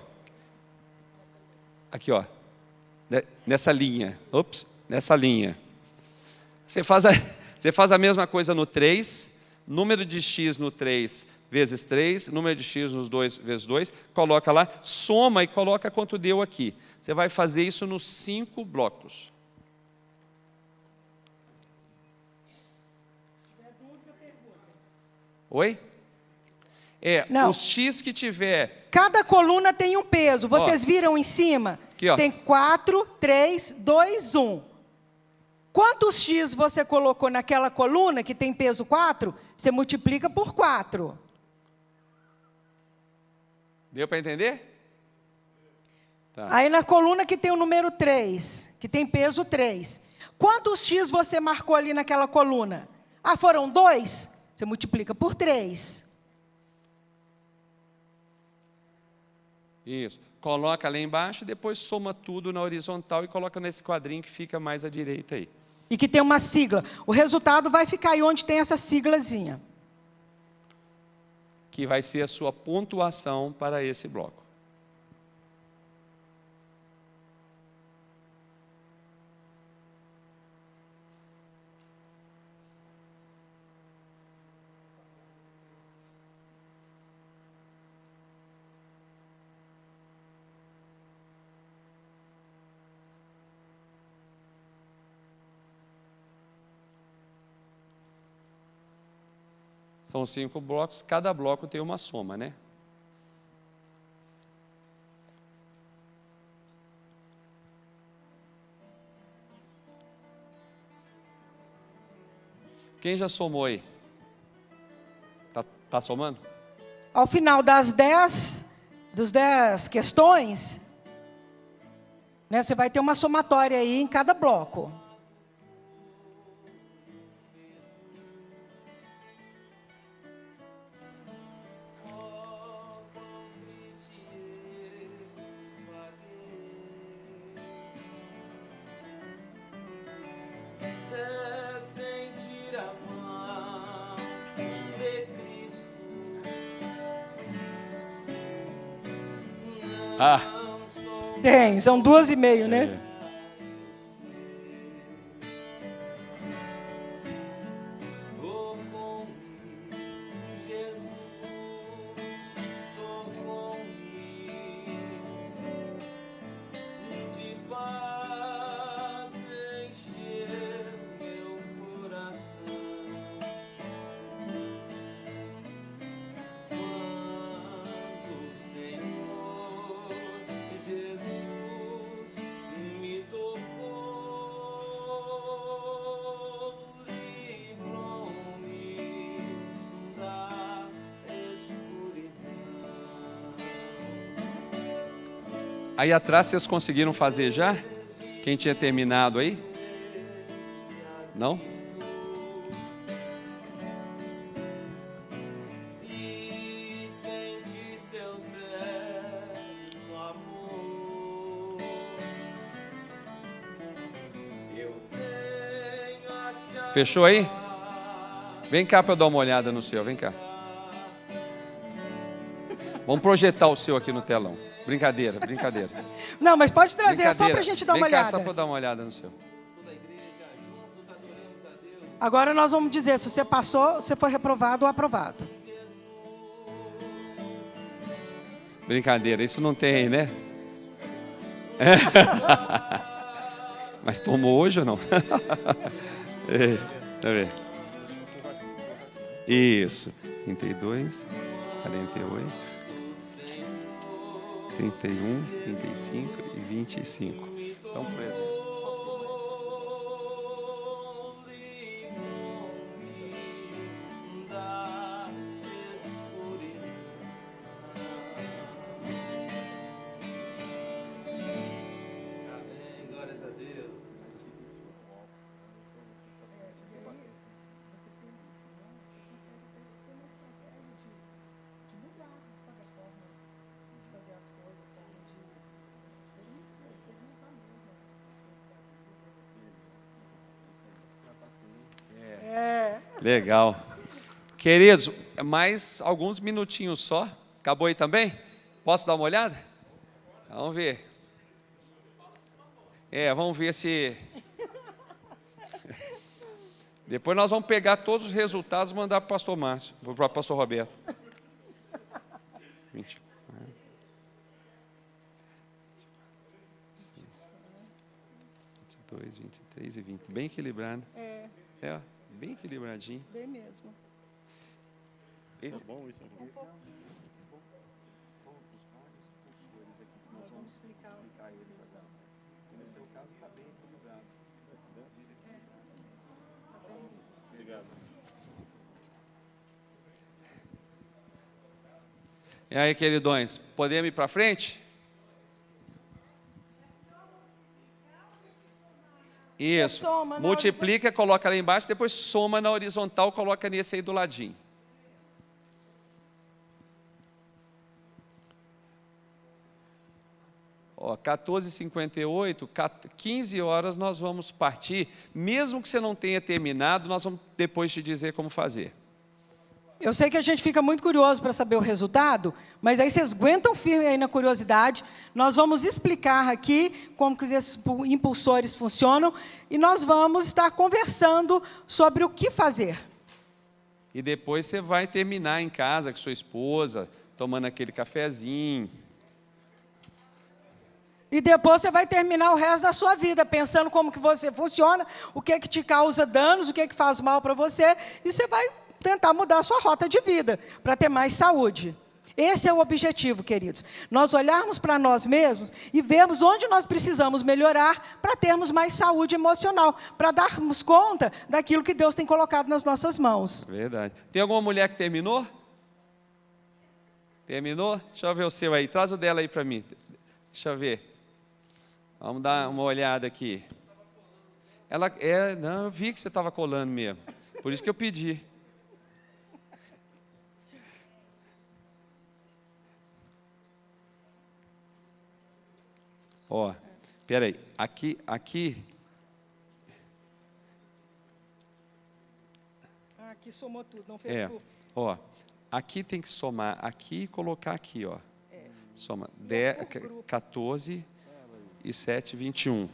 Aqui, ó. Nessa linha. Nessa linha. Você faz a mesma coisa no 3, número de X no 3 vezes 3, número de X nos 2 vezes 2, coloca lá, soma e coloca quanto deu aqui. Você vai fazer isso nos 5 blocos. Oi? Não. Os X que tiver... Cada coluna tem um peso. Vocês viram em cima? Aqui, ó. Tem 4, 3, 2, 1. Quantos X você colocou naquela coluna que tem peso 4? Você multiplica por 4. Deu para entender? Tá. Aí na coluna que tem o número 3, que tem peso 3. Quantos X você marcou ali naquela coluna? Ah, foram 2? Você multiplica por 3. Isso. Coloca lá embaixo, depois soma tudo na horizontal e coloca nesse quadrinho que fica mais à direita aí. E que tem uma sigla. O resultado vai ficar aí onde tem essa siglazinha. Que vai ser a sua pontuação para esse bloco. São 5 blocos, cada bloco tem uma soma, né? Quem já somou aí? Tá somando? Ao final das 10 questões, né, você vai ter uma somatória aí em cada bloco. Tem, são 2,5, né? Aí atrás vocês conseguiram fazer já? Quem tinha terminado aí? Não? Fechou aí? Vem cá para eu dar uma olhada no seu, vem cá. Vamos projetar o seu aqui no telão. Brincadeira, brincadeira. Não, mas pode trazer, só para a gente dar uma olhada. Vem cá só para dar uma olhada no seu. Agora nós vamos dizer se você passou, se foi reprovado ou aprovado. Brincadeira, isso não tem, né? É. Mas tomou hoje ou não? É, tá vendo? Isso. 32, 48. 31, 35 e 25. Então, por exemplo. Glórias a Deus. Legal. Queridos, mais alguns minutinhos só. Acabou aí também? Posso dar uma olhada? Vamos ver. Vamos ver se... Depois nós vamos pegar todos os resultados e mandar para o pastor Márcio, para o pastor Roberto. 24, 22, 23 e 20. Bem equilibrado. Bem equilibradinho. Bem mesmo. Esse... bom isso aqui. Nós vamos explicar eles. No seu caso está bem equilibrado. Obrigado. E aí, queridões, podemos ir para frente? Isso. Multiplica, coloca lá embaixo, depois soma na horizontal, coloca nesse aí do ladinho. Ó, 14h58, 15 horas nós vamos partir. Mesmo que você não tenha terminado, nós vamos depois te dizer como fazer. Eu sei que a gente fica muito curioso para saber o resultado, mas aí vocês aguentam firme aí na curiosidade. Nós vamos explicar aqui como que esses impulsores funcionam e nós vamos estar conversando sobre o que fazer. E depois você vai terminar em casa com sua esposa, tomando aquele cafezinho. E depois você vai terminar o resto da sua vida pensando como que você funciona, o que é que te causa danos, o que é que faz mal para você, e você vai tentar mudar a sua rota de vida para ter mais saúde. Esse é o objetivo, queridos. Nós olharmos para nós mesmos e vermos onde nós precisamos melhorar para termos mais saúde emocional, para darmos conta daquilo que Deus tem colocado nas nossas mãos. Verdade. Tem alguma mulher que terminou? Terminou? Deixa eu ver o seu aí. Traz o dela aí para mim. Deixa eu ver. Vamos dar uma olhada aqui. Não, eu vi que você estava colando mesmo. Por isso que eu pedi. Ó, peraí. Aqui. Aqui somou tudo, não fez por... Ó, aqui tem que somar aqui e colocar aqui, ó. Soma 14 e 7, 21.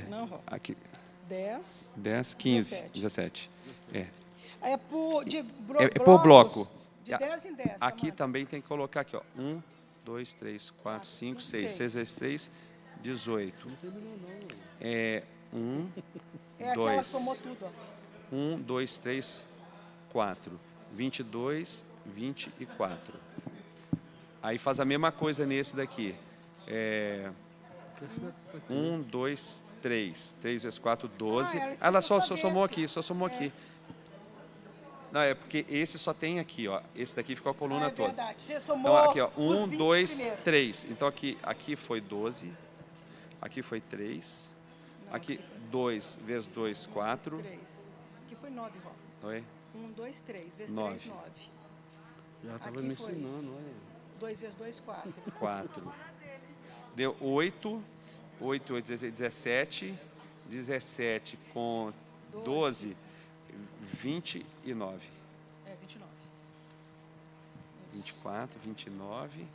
Não, aqui. 10, 15, 17. É por bloco. De 10 em 10. Aqui Samanta. também tem que colocar aqui, ó. 1, 2, 3, 4, 5, 6. 6 vezes 3, 18. 1, Aquela 2. somou tudo, ó. 1, 2, 3, 4. 22, 24. Aí faz a mesma coisa nesse daqui. 1, 2, 3. 3 vezes 4, 12. Ela só somou aqui, aqui. Não, é porque esse só tem aqui, ó. Esse daqui ficou a coluna toda. Verdade. Você somou então, aqui, ó. 1, 2, primeiro. 3. Então, aqui foi 12. Aqui foi 3. Aqui, 2 vezes 2, 4. 3. Aqui foi 9, Rob. Oi? 1, 2, 3. Vezes 9. 3, 9. Já estava Aqui me foi. ensinando, olha. 2 vezes 2, 4. 4. Deu 8. 8, 8, 16, 17. 17 com 12, 29. 29. 24, 29.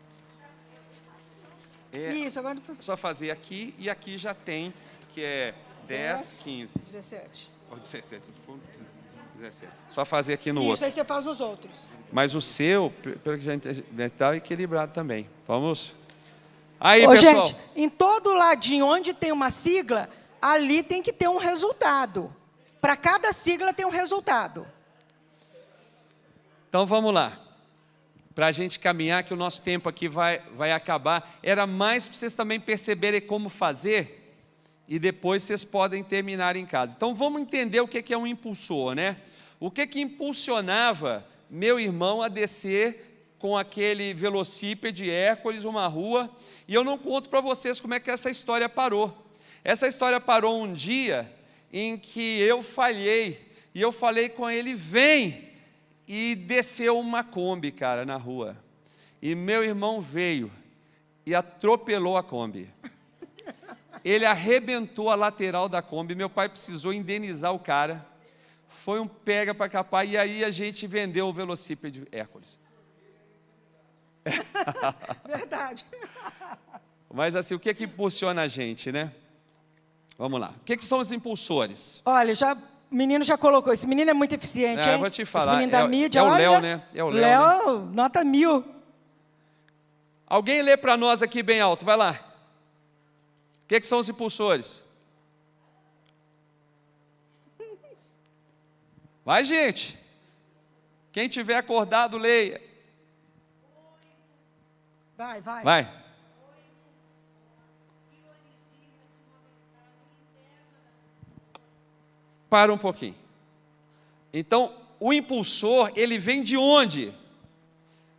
Isso, agora... Só fazer aqui, e aqui já tem, que é 10, 15. 17. Ou 17, 17. Só fazer aqui no Isso, outro. aí você faz nos outros. Mas o seu, pelo que a gente está equilibrado também. Vamos? Aí, Ô, pessoal. gente, em todo ladinho onde tem uma sigla, ali tem que ter um resultado. Para cada sigla tem um resultado. Então, vamos lá. Para a gente caminhar, que o nosso tempo aqui vai acabar. Era mais para vocês também perceberem como fazer, e depois vocês podem terminar em casa. Então, vamos entender o que é um impulsor, né? O que impulsionava meu irmão a descer com aquele velocípede Hércules, uma rua, e eu não conto para vocês como é que essa história parou. Essa história parou um dia em que eu falhei, e eu falei com ele, vem, e desceu uma Kombi, cara, na rua. E meu irmão veio e atropelou a Kombi. Ele arrebentou a lateral da Kombi, meu pai precisou indenizar o cara, foi um pega para capar, e aí a gente vendeu o velocípede Hércules. Verdade. Mas assim, o que impulsiona a gente, né? Vamos lá. O que são os impulsores? Olha, o menino já colocou. Esse menino é muito eficiente, hein? Eu vou te falar. Esse menino da mídia, é o olha, Léo, né? É o Léo, né? nota 1000. Alguém lê para nós aqui bem alto, vai lá. O que são os impulsores? Vai, gente. Quem tiver acordado, leia. Vai. Para um pouquinho. Então, o impulsor, ele vem de onde?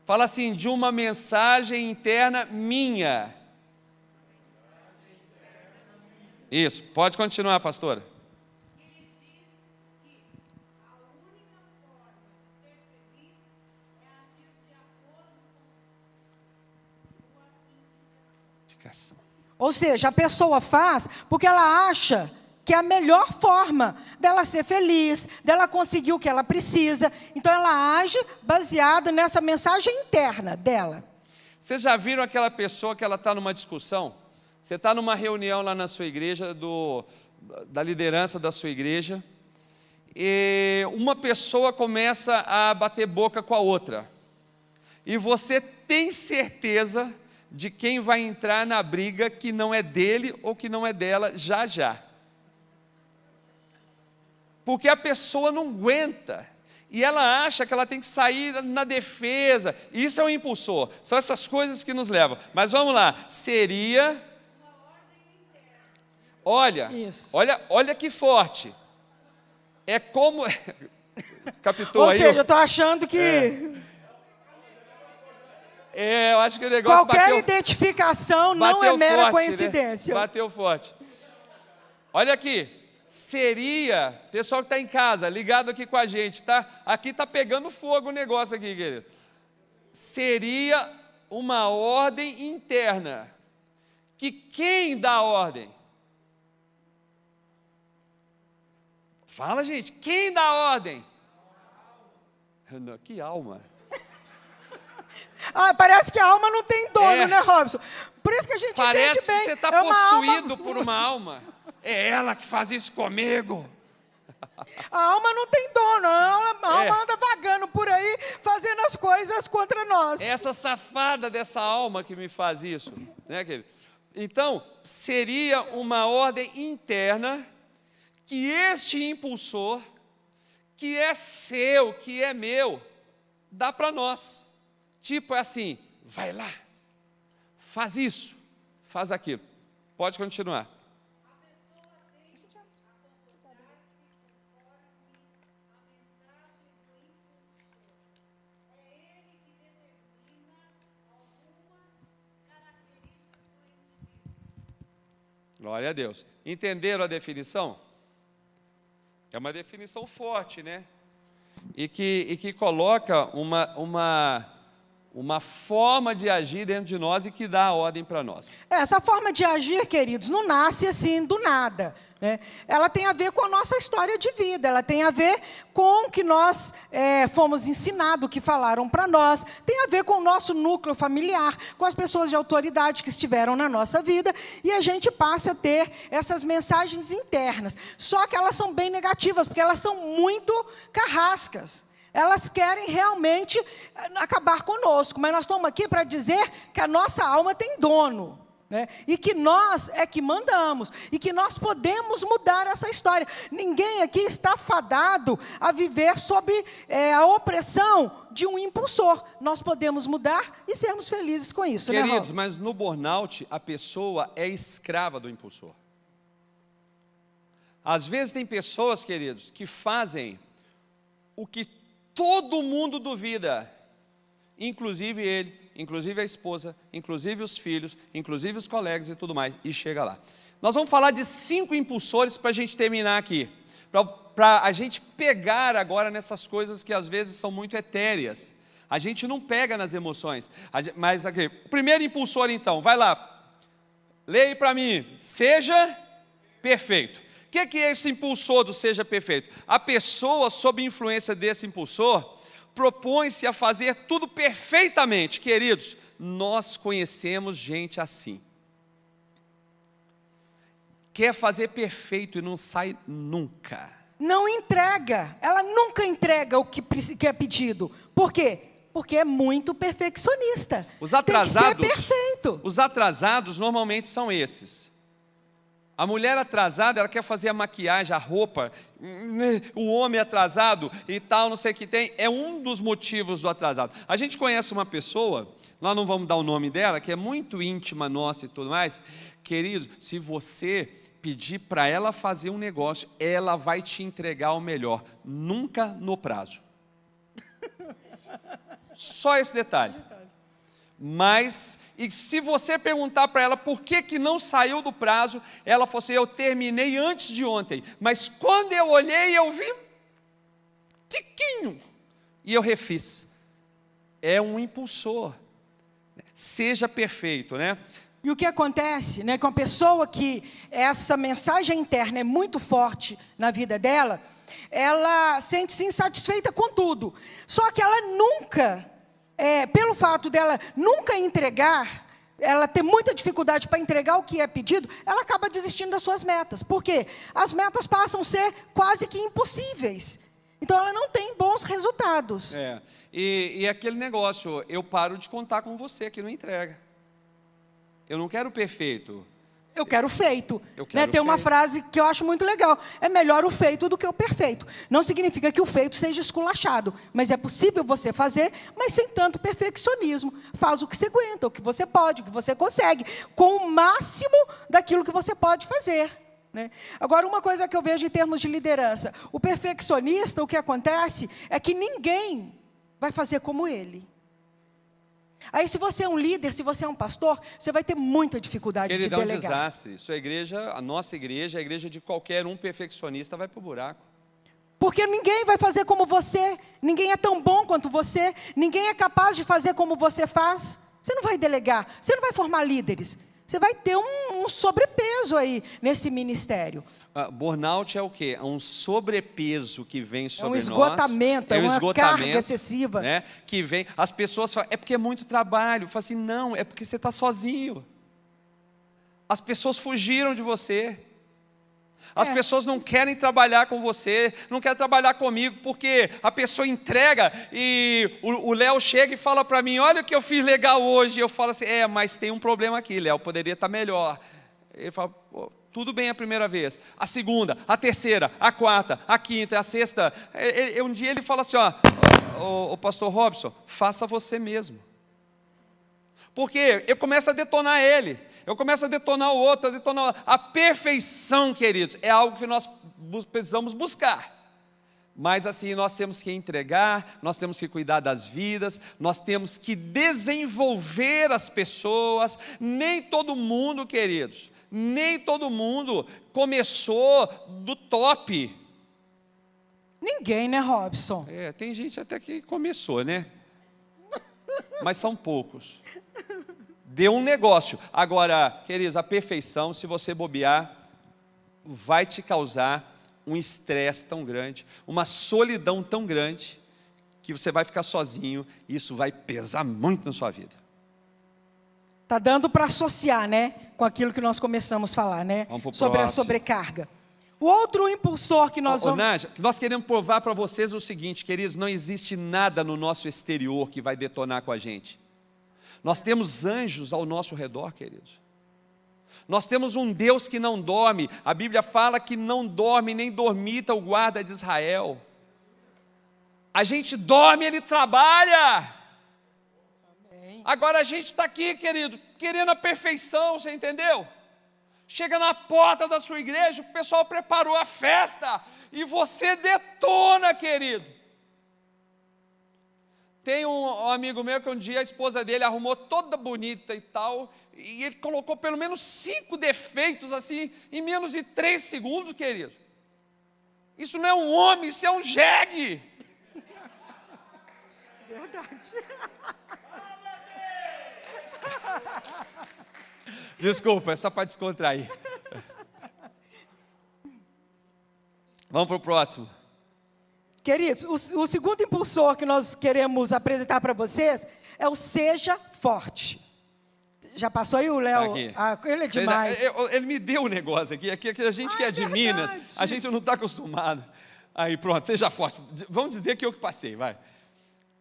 Fala assim, de uma mensagem interna minha. Isso, pode continuar, pastora. Ou seja, a pessoa faz porque ela acha que é a melhor forma dela ser feliz, dela conseguir o que ela precisa. Então, ela age baseada nessa mensagem interna dela. Vocês já viram aquela pessoa que ela está numa discussão? Você está numa reunião lá na sua igreja, da liderança da sua igreja, e uma pessoa começa a bater boca com a outra. E você tem certeza de quem vai entrar na briga que não é dele ou que não é dela já já. Porque a pessoa não aguenta. E ela acha que ela tem que sair na defesa. Isso é um impulsor. São essas coisas que nos levam. Mas vamos lá. Seria... Olha, Isso. olha que forte. É como... Captou Ou aí? seja, eu estou achando que eu acho que o negócio qualquer identificação não é mera forte, coincidência. né? Bateu forte. Olha aqui. Seria, pessoal que está em casa, ligado aqui com a gente, tá? Aqui está pegando fogo o negócio aqui, querido. Seria uma ordem interna. Que quem dá a ordem? Fala, gente, quem dá a ordem? Que alma. Parece que a alma não tem dono, né, Robson? Por isso que a gente parece entende bem. Que você está possuído por uma alma. É ela que faz isso comigo. A alma não tem dono, a alma anda vagando por aí, fazendo as coisas contra nós. Essa safada dessa alma que me faz isso, né, querido? Então, seria uma ordem interna que este impulsor, que é seu, que é meu, dá para nós. Tipo, é assim, vai lá, faz isso, faz aquilo. Pode continuar. Glória a Deus. Entenderam a definição? É uma definição forte, né? E que coloca uma forma de agir dentro de nós e que dá a ordem para nós. Essa forma de agir, queridos, não nasce assim do nada, né? Ela tem a ver com a nossa história de vida, ela tem a ver com o que nós fomos ensinados, o que falaram para nós, tem a ver com o nosso núcleo familiar, com as pessoas de autoridade que estiveram na nossa vida, e a gente passa a ter essas mensagens internas. Só que elas são bem negativas, porque elas são muito carrascas. Elas querem realmente acabar conosco, mas nós estamos aqui para dizer que a nossa alma tem dono, né? E que nós é que mandamos, e que nós podemos mudar essa história. Ninguém aqui está fadado a viver sob a opressão de um impulsor. Nós podemos mudar e sermos felizes com isso, queridos, né, mas no burnout, a pessoa é escrava do impulsor. Às vezes tem pessoas, queridos, que fazem o que todo mundo duvida, inclusive ele, inclusive a esposa, inclusive os filhos, inclusive os colegas e tudo mais, e chega lá. Nós vamos falar de 5 impulsores para a gente terminar aqui, para a gente pegar agora nessas coisas que às vezes são muito etéreas. A gente não pega nas emoções, mas aqui, primeiro impulsor então, vai lá, leia para mim, seja perfeito. O que é esse impulsor do seja perfeito? A pessoa, sob influência desse impulsor, propõe-se a fazer tudo perfeitamente. Queridos, nós conhecemos gente assim. Quer fazer perfeito e não sai nunca. Não entrega, ela nunca entrega o que é pedido. Por quê? Porque é muito perfeccionista. Os atrasados, tem que ser perfeito. Os atrasados normalmente são esses. A mulher atrasada, ela quer fazer a maquiagem, a roupa, o homem atrasado e tal, não sei o que tem, é um dos motivos do atrasado. A gente conhece uma pessoa, nós não vamos dar o nome dela, que é muito íntima nossa e tudo mais. Querido, se você pedir para ela fazer um negócio, ela vai te entregar o melhor, nunca no prazo. Só esse detalhe. Mas, e se você perguntar para ela por que não saiu do prazo, ela falou assim, eu terminei antes de ontem, mas quando eu olhei, eu vi tiquinho, e eu refiz. É um impulsor. Seja perfeito, né? E o que acontece, né, com a pessoa que essa mensagem interna é muito forte na vida dela, ela sente-se insatisfeita com tudo. Só que ela nunca, pelo fato dela nunca entregar, ela ter muita dificuldade para entregar o que é pedido, ela acaba desistindo das suas metas. Por quê? As metas passam a ser quase que impossíveis. Então ela não tem bons resultados. E aquele negócio, eu paro de contar com você que não entrega. Eu não quero perfeito. Eu quero o feito. Eu quero Tem o uma feito. frase que eu acho muito legal. É melhor o feito do que o perfeito. Não significa que o feito seja esculachado. Mas é possível você fazer, mas sem tanto perfeccionismo. Faz o que você aguenta, o que você pode, o que você consegue. Com o máximo daquilo que você pode fazer. Né? Agora, uma coisa que eu vejo em termos de liderança. O perfeccionista, o que acontece é que ninguém vai fazer como ele. Aí, se você é um líder, se você é um pastor, você vai ter muita dificuldade de Querido, é um delegar. desastre. Sua igreja, a nossa igreja, a igreja de qualquer um perfeccionista vai para o buraco. Porque ninguém vai fazer como você, ninguém é tão bom quanto você, ninguém é capaz de fazer como você faz. Você não vai delegar, você não vai formar líderes. Você vai ter um sobrepeso aí nesse ministério. Burnout é o quê? É um sobrepeso que vem sobre nós. Esgotamento, é uma carga excessiva. Né? Que vem, as pessoas falam, é porque é muito trabalho. Fala assim, não, é porque você está sozinho. As pessoas fugiram de você. As pessoas não querem trabalhar com você, não querem trabalhar comigo, porque a pessoa entrega e o Léo chega e fala para mim, olha o que eu fiz legal hoje. E eu falo assim, mas tem um problema aqui, Léo, poderia estar melhor. Ele fala, tudo bem a primeira vez, a segunda, a terceira, a quarta, a quinta, a sexta. Um dia ele fala assim, o pastor Robson, faça você mesmo. Porque eu começo a detonar ele, eu começo a detonar o outro, a perfeição, queridos, é algo que nós precisamos buscar. Mas assim, nós temos que entregar, nós temos que cuidar das vidas, nós temos que desenvolver as pessoas. Nem todo mundo, queridos, nem todo mundo começou do top. Ninguém, né, Robson? Tem gente até que começou, né? Mas são poucos. Deu um negócio. Agora, queridos, a perfeição, se você bobear, vai te causar um estresse tão grande, uma solidão tão grande, que você vai ficar sozinho, e isso vai pesar muito na sua vida. Tá dando para associar, né, com aquilo que nós começamos a falar, né, sobre a sobrecarga. O outro impulsor que nós vamos... Nádia, nós queremos provar para vocês o seguinte, queridos, não existe nada no nosso exterior que vai detonar com a gente. Nós temos anjos ao nosso redor, queridos. Nós temos um Deus que não dorme. A Bíblia fala que não dorme nem dormita o guarda de Israel. A gente dorme, ele trabalha. Amém. Agora a gente está aqui, querido, querendo a perfeição, você entendeu? Chega na porta da sua igreja, o pessoal preparou a festa e você detona, querido. Tem um amigo meu que um dia a esposa dele arrumou toda bonita e tal, e ele colocou pelo menos 5 defeitos assim, em menos de 3 segundos, querido. Isso não é um homem, isso é um jegue. Verdade. Desculpa, é só para descontrair. Vamos para o próximo. Queridos, o segundo impulsor que nós queremos apresentar para vocês é o seja forte. Já passou aí o Léo? Ele é demais. Ele me deu um negócio aqui, a gente que é de Minas, a gente não está acostumado. Aí pronto, seja forte. Vamos dizer que eu que passei, vai.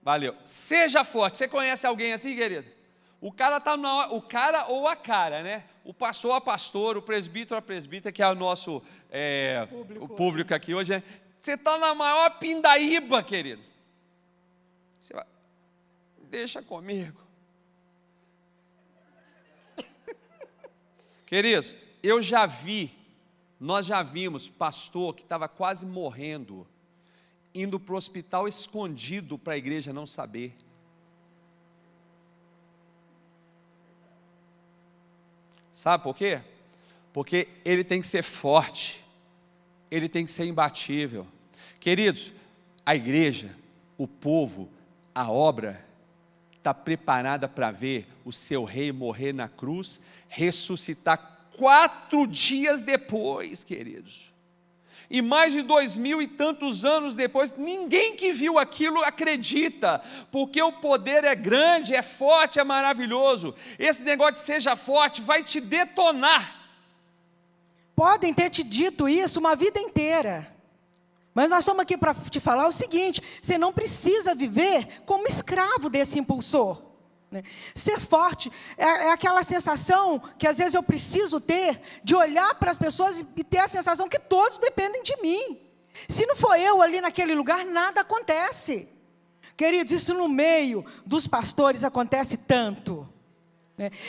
Valeu. Seja forte. Você conhece alguém assim, querido? O cara tá o cara ou a cara, né? O pastor a pastor, o presbítero a presbítera, que é o nosso o público aqui hoje, né? Você está na maior pindaíba, querido. Você vai, deixa comigo. Queridos, nós já vimos pastor que estava quase morrendo, indo para o hospital escondido para a igreja não saber. Sabe por quê? Porque ele tem que ser forte, ele tem que ser imbatível. Queridos, a igreja, o povo, a obra, está preparada para ver o seu rei morrer na cruz, ressuscitar 4 dias depois, queridos. E mais de 2000 e tantos anos depois, ninguém que viu aquilo acredita, porque o poder é grande, é forte, é maravilhoso. Esse negócio de seja forte vai te detonar. Podem ter te dito isso uma vida inteira. Mas nós estamos aqui para te falar o seguinte, você não precisa viver como escravo desse impulsor. né? Ser forte é aquela sensação que às vezes eu preciso ter, de olhar para as pessoas e ter a sensação que todos dependem de mim. Se não for eu ali naquele lugar, nada acontece. Queridos, isso no meio dos pastores acontece tanto.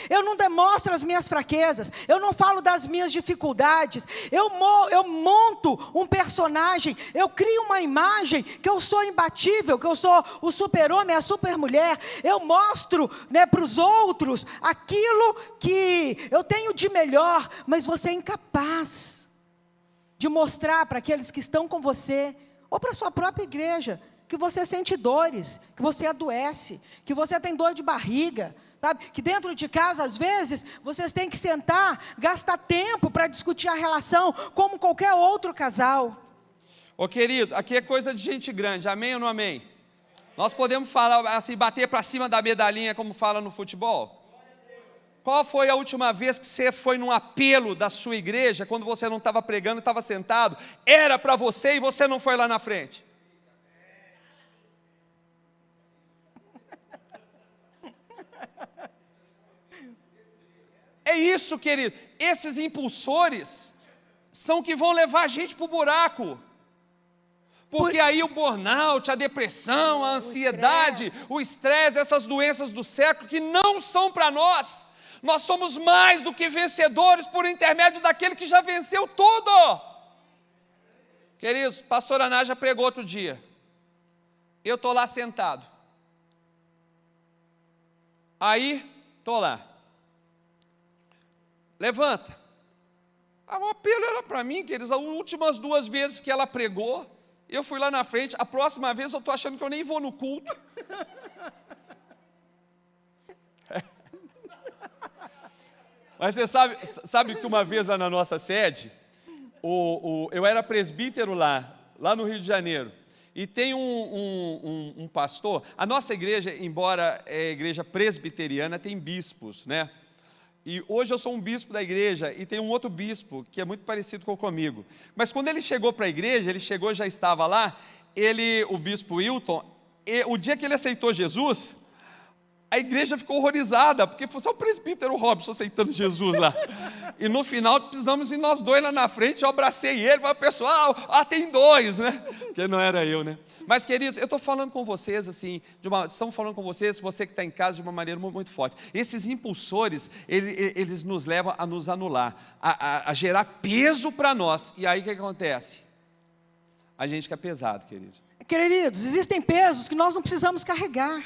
Eu não demonstro as minhas fraquezas, eu não falo das minhas dificuldades, eu monto um personagem, eu crio uma imagem que eu sou imbatível, que eu sou o super-homem, a super-mulher. Eu mostro, para os outros aquilo que eu tenho de melhor, mas você é incapaz de mostrar para aqueles que estão com você, ou para a sua própria igreja, que você sente dores, que você adoece, que você tem dor de barriga, sabe? Que dentro de casa, às vezes, vocês têm que sentar, gastar tempo para discutir a relação, como qualquer outro casal. Ô querido, aqui é coisa de gente grande, amém ou não amém? Nós podemos falar assim, bater para cima da medalhinha, como fala no futebol? Qual foi a última vez que você foi num apelo da sua igreja, quando você não estava pregando, estava sentado, era para você e você não foi lá na frente? É isso, querido. Esses impulsores são que vão levar a gente para o buraco. Porque aí o burnout, a depressão, a ansiedade, o estresse, essas doenças do século que não são para nós. Nós somos mais do que vencedores por intermédio daquele que já venceu tudo. Queridos, pastora Nádia pregou outro dia. Eu estou lá sentado. Aí, estou lá. Levanta. O apelo era para mim, queridos. As últimas 2 vezes que ela pregou, eu fui lá na frente. A próxima vez eu estou achando que eu nem vou no culto. Mas você sabe que uma vez lá na nossa sede, eu era presbítero lá no Rio de Janeiro. E tem um pastor. A nossa igreja, embora é igreja presbiteriana, tem bispos, né? E hoje eu sou um bispo da igreja e tem um outro bispo que é muito parecido comigo. Mas quando ele chegou para a igreja, já estava lá, o bispo Wilton, o dia que ele aceitou Jesus, a igreja ficou horrorizada, porque foi só o presbítero Robson aceitando Jesus lá. E no final precisamos ir nós 2 lá na frente, eu abracei ele, falei, pessoal, tem 2, né? Porque não era eu, né? Mas, queridos, eu estou falando com vocês, assim, estamos falando com vocês, você que está em casa, de uma maneira muito, muito forte. Esses impulsores, eles nos levam a nos anular, a gerar peso para nós. E aí o que acontece? A gente fica pesado, queridos. Queridos, existem pesos que nós não precisamos carregar.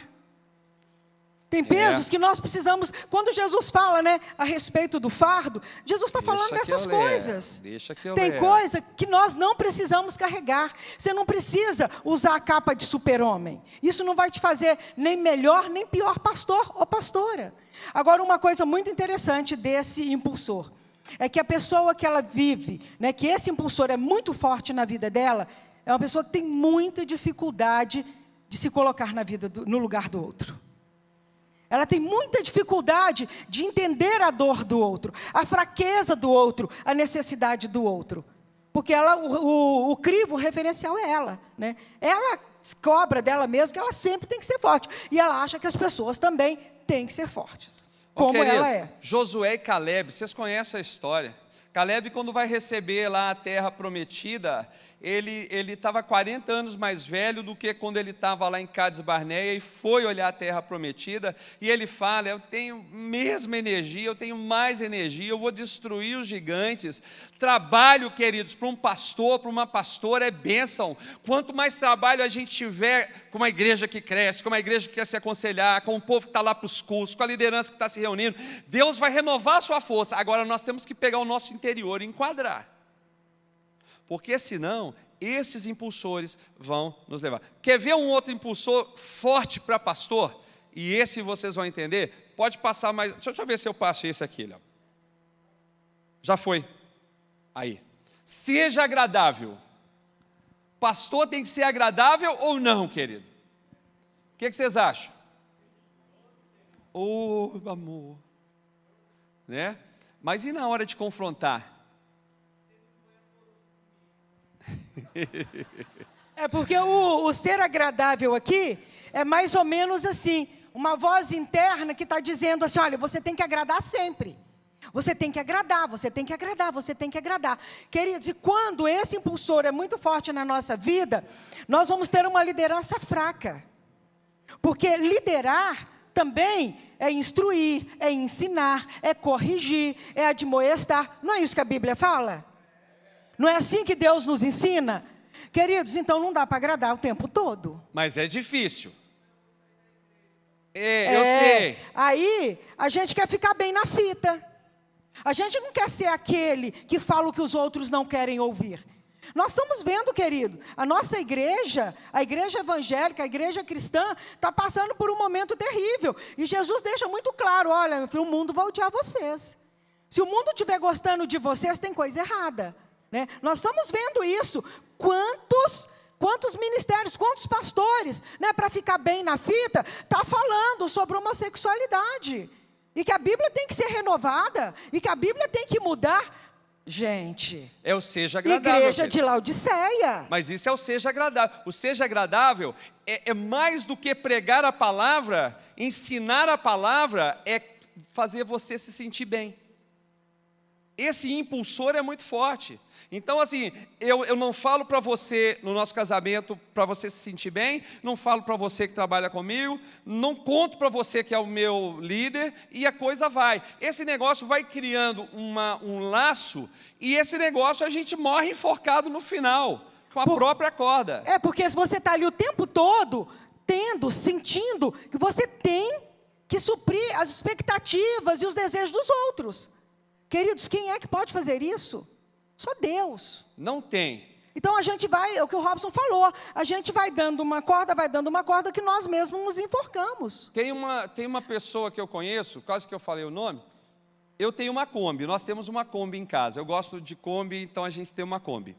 Tem pesos que nós precisamos. Quando Jesus fala, a respeito do fardo, Jesus está falando dessas coisas. Deixa que eu Tem coisa que nós não precisamos carregar. Você não precisa usar a capa de super-homem. Isso não vai te fazer nem melhor, nem pior pastor ou pastora. Agora, uma coisa muito interessante desse impulsor é que a pessoa que ela vive, que esse impulsor é muito forte na vida dela, é uma pessoa que tem muita dificuldade de se colocar no lugar do outro. Ela tem muita dificuldade de entender a dor do outro, a fraqueza do outro, a necessidade do outro. Porque o crivo referencial é ela. Ela cobra dela mesma que ela sempre tem que ser forte. E ela acha que as pessoas também têm que ser fortes, como ela é. Josué e Caleb, vocês conhecem a história. Caleb, quando vai receber lá a terra prometida, ele estava 40 anos mais velho do que quando ele estava lá em Cádiz Barneia e foi olhar a terra prometida, e ele fala, eu tenho mesma energia, eu tenho mais energia, eu vou destruir os gigantes. Trabalho, queridos, para um pastor, para uma pastora é bênção. Quanto mais trabalho a gente tiver com uma igreja que cresce, com uma igreja que quer se aconselhar, com o povo que está lá para os cursos, com a liderança que está se reunindo, Deus vai renovar a sua força. Agora nós temos que pegar o nosso interior e enquadrar. Porque senão, esses impulsores vão nos levar. Quer ver um outro impulsor forte para pastor? E esse vocês vão entender. Pode passar mais. Deixa eu ver se eu passo esse aqui, Léo. Já foi. Aí. Seja agradável. Pastor tem que ser agradável ou não, querido? O que vocês acham? Amor. Né? Mas e na hora de confrontar? É porque o ser agradável aqui é mais ou menos assim. uma voz interna que está dizendo assim, olha, você tem que agradar sempre. Você tem que agradar, você tem que agradar, você tem que agradar. Queridos, e quando esse impulsor é muito forte na nossa vida, nós vamos ter uma liderança fraca. Porque liderar também é instruir, é ensinar, é corrigir, é admoestar. Não é isso que a Bíblia fala? Não é assim que Deus nos ensina? Queridos, então não dá para agradar o tempo todo. Mas é difícil. Eu sei. Aí, a gente quer ficar bem na fita. A gente não quer ser aquele que fala o que os outros não querem ouvir. Nós estamos vendo, querido, a nossa igreja, a igreja evangélica, a igreja cristã, está passando por um momento terrível. E Jesus deixa muito claro, olha, meu filho, o mundo vai odiar vocês. Se o mundo estiver gostando de vocês, tem coisa errada. Né? Nós estamos vendo isso. Quantos ministérios, quantos pastores, né, para ficar bem na fita, está falando sobre homossexualidade. E que a Bíblia tem que ser renovada, e que a Bíblia tem que mudar. Gente, é o seja agradável. Igreja de Laodiceia. Mas isso é o seja agradável. O seja agradável é mais do que pregar a palavra, ensinar a palavra, é fazer você se sentir bem. Esse impulsor é muito forte. Então, assim, eu não falo para você, no nosso casamento, para você se sentir bem, não falo para você que trabalha comigo, não conto para você que é o meu líder, e a coisa vai. Esse negócio vai criando um laço, e esse negócio a gente morre enforcado no final, com a própria corda. Porque se você está ali o tempo todo, sentindo que você tem que suprir as expectativas e os desejos dos outros. Queridos, quem é que pode fazer isso? Só Deus. Não tem. Então a gente vai, é o que o Robson falou, a gente vai dando uma corda que nós mesmos nos enforcamos. Tem uma pessoa que eu conheço, quase que eu falei o nome, eu tenho uma Kombi, nós temos uma Kombi em casa, eu gosto de Kombi, então a gente tem uma Kombi.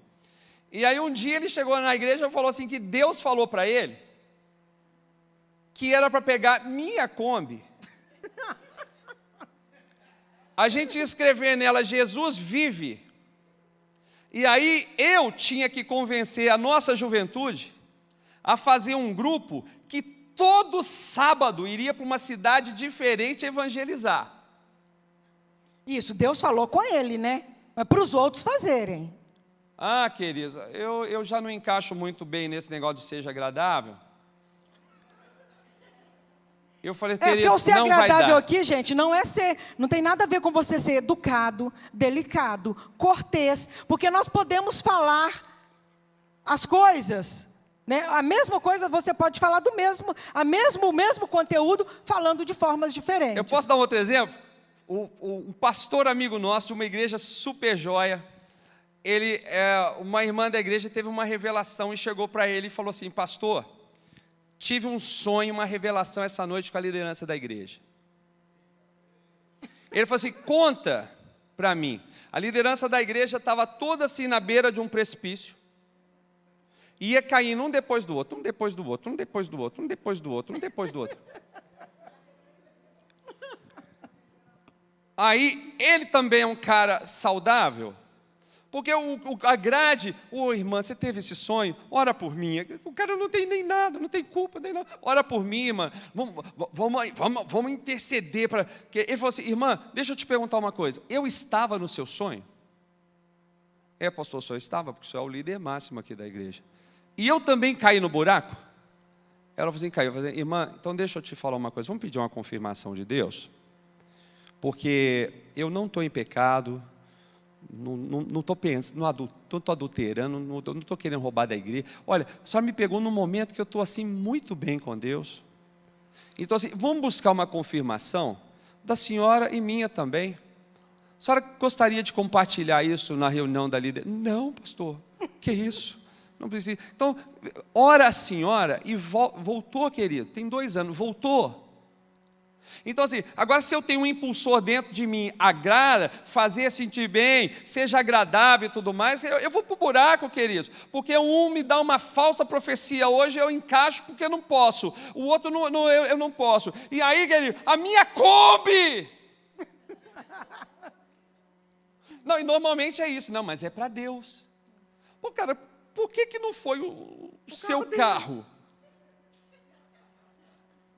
E aí um dia ele chegou na igreja e falou assim que Deus falou para ele que era para pegar minha Kombi, a gente ia escrever nela Jesus vive. E aí eu tinha que convencer a nossa juventude a fazer um grupo que todo sábado iria para uma cidade diferente evangelizar. Isso, Deus falou com ele, né? Mas para os outros fazerem. Ah, queridos, eu já não encaixo muito bem nesse negócio de seja agradável. Eu falei, querido, porque o ser não vai agradável dar. aqui, gente, não tem nada a ver com você ser educado, delicado, cortês, porque nós podemos falar as coisas, né? A mesma coisa você pode falar o mesmo conteúdo, falando de formas diferentes. Eu posso dar um outro exemplo? Um pastor amigo nosso, de uma igreja super joia, uma irmã da igreja teve uma revelação e chegou para ele e falou assim, pastor, tive um sonho, uma revelação essa noite com a liderança da igreja. Ele falou assim, conta para mim. A liderança da igreja estava toda assim na beira de um precipício. Ia caindo um depois do outro, um depois do outro, um depois do outro, um depois do outro, um depois do outro. Aí, ele também é um cara saudável. Porque a grade, irmã, você teve esse sonho? Ora por mim. O cara não tem nem nada, não tem culpa, nem nada. Ora por mim, irmã. Vamos interceder. Ele falou assim, irmã, deixa eu te perguntar uma coisa. Eu estava no seu sonho? Pastor, o senhor estava, porque o senhor é o líder máximo aqui da igreja. E eu também caí no buraco? Ela falou assim, caiu. Eu falei assim, irmã, então deixa eu te falar uma coisa. Vamos pedir uma confirmação de Deus? Porque eu não estou em pecado. Não estou pensando, não estou adulterando, não estou querendo roubar da igreja. Olha, a senhora me pegou num momento que eu estou assim muito bem com Deus. Então assim, vamos buscar uma confirmação da senhora e minha também. A senhora gostaria de compartilhar isso na reunião da líder? Não, pastor, que isso? Não precisa. Então, ora a senhora e voltou, querido, tem 2 anos, voltou. Então assim, agora se eu tenho um impulsor dentro de mim, agrada, fazer sentir bem, seja agradável e tudo mais, eu vou para o buraco, queridos, porque um me dá uma falsa profecia, hoje eu encaixo porque eu não posso, o outro eu não posso, e aí, querido, a minha Kombi! Não, e normalmente é isso, não, mas é para Deus. Pô, cara, por que não foi o seu carro?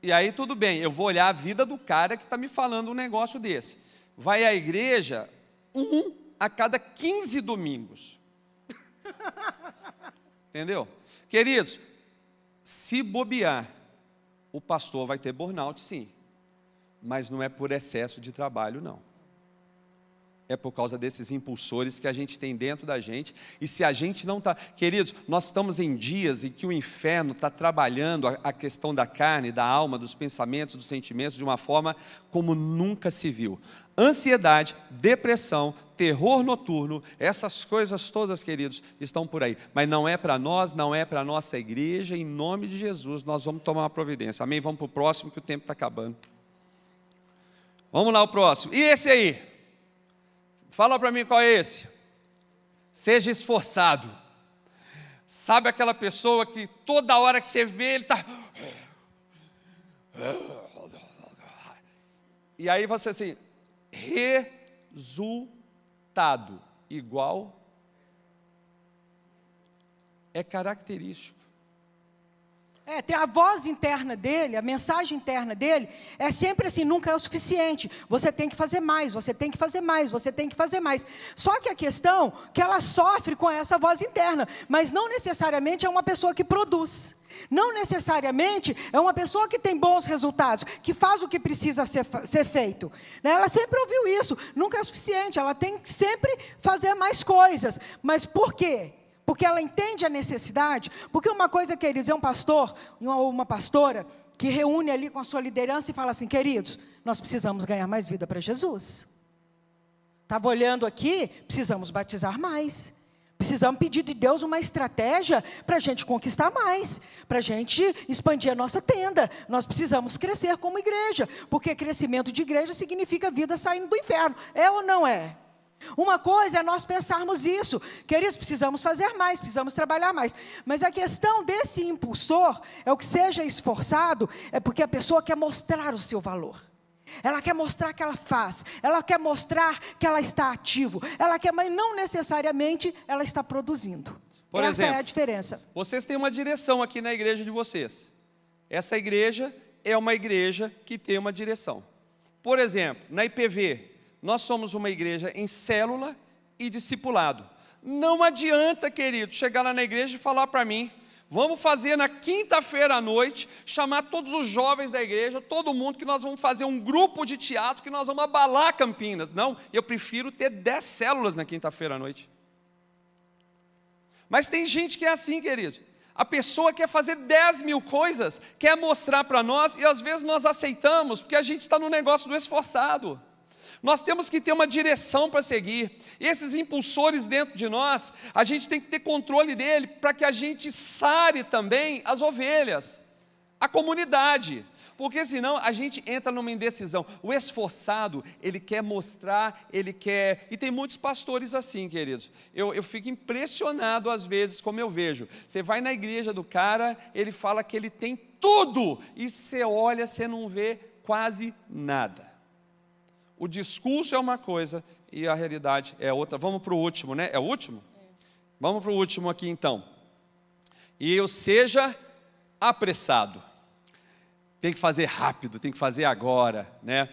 E aí tudo bem, eu vou olhar a vida do cara que está me falando um negócio desse. Vai à igreja 1 a cada 15 domingos. Entendeu? Queridos, se bobear, o pastor vai ter burnout sim. Mas não é por excesso de trabalho, não. É por causa desses impulsores que a gente tem dentro da gente. E se a gente não está... Queridos, nós estamos em dias em que o inferno está trabalhando a questão da carne, da alma, dos pensamentos, dos sentimentos, de uma forma como nunca se viu. Ansiedade, depressão, terror noturno, essas coisas todas, queridos, estão por aí. Mas não é para nós, não é para a nossa igreja. Em nome de Jesus, nós vamos tomar uma providência. Amém? Vamos para o próximo, que o tempo está acabando. Vamos lá, o próximo. E esse aí? Fala para mim qual é esse. Seja esforçado. Sabe aquela pessoa que toda hora que você vê, ele está... E aí você assim, resultado igual é característico. Tem a voz interna dele, a mensagem interna dele, é sempre assim, nunca é o suficiente. Você tem que fazer mais, você tem que fazer mais, você tem que fazer mais. Só que a questão é que ela sofre com essa voz interna, mas não necessariamente é uma pessoa que produz. Não necessariamente é uma pessoa que tem bons resultados, que faz o que precisa ser feito. Ela sempre ouviu isso, nunca é suficiente, ela tem que sempre fazer mais coisas. Mas por quê? Porque ela entende a necessidade. Porque uma coisa, queridos, é um pastor ou uma pastora que reúne ali com a sua liderança e fala assim: queridos, nós precisamos ganhar mais vida para Jesus. Estava olhando aqui, precisamos batizar mais. Precisamos pedir de Deus uma estratégia para a gente conquistar mais, para a gente expandir a nossa tenda. Nós precisamos crescer como igreja, porque crescimento de igreja significa vida saindo do inferno. É ou não é? Uma coisa é nós pensarmos isso, queridos, precisamos fazer mais, precisamos trabalhar mais. Mas a questão desse impulsor é o que seja esforçado, é porque a pessoa quer mostrar o seu valor. Ela quer mostrar que ela faz, ela quer mostrar que ela está ativo, ela quer, mas não necessariamente ela está produzindo. Por Essa exemplo, é a diferença. Vocês têm uma direção aqui na igreja de vocês. Essa igreja é uma igreja que tem uma direção. Por exemplo, na IPV, nós somos uma igreja em célula e discipulado. Não adianta, querido, chegar lá na igreja e falar para mim: vamos fazer na quinta-feira à noite, chamar todos os jovens da igreja, todo mundo, que nós vamos fazer um grupo de teatro, que nós vamos abalar Campinas. Não, eu prefiro ter 10 células na quinta-feira à noite. Mas tem gente que é assim, querido. A pessoa quer fazer 10 mil coisas, quer mostrar para nós, e às vezes nós aceitamos, porque a gente está no negócio do esforçado. Nós temos que ter uma direção para seguir. Esses impulsores dentro de nós, a gente tem que ter controle dele, para que a gente sare também as ovelhas, a comunidade. Porque senão a gente entra numa indecisão. O esforçado, ele quer mostrar, ele quer... E tem muitos pastores assim, queridos. Eu fico impressionado às vezes, como eu vejo. Você vai na igreja do cara, ele fala que ele tem tudo. E você olha, você não vê quase nada. O discurso é uma coisa e a realidade é outra. Vamos para o último, né? É o último? Vamos para o último aqui então. E eu seja apressado. Tem que fazer rápido, tem que fazer agora, né?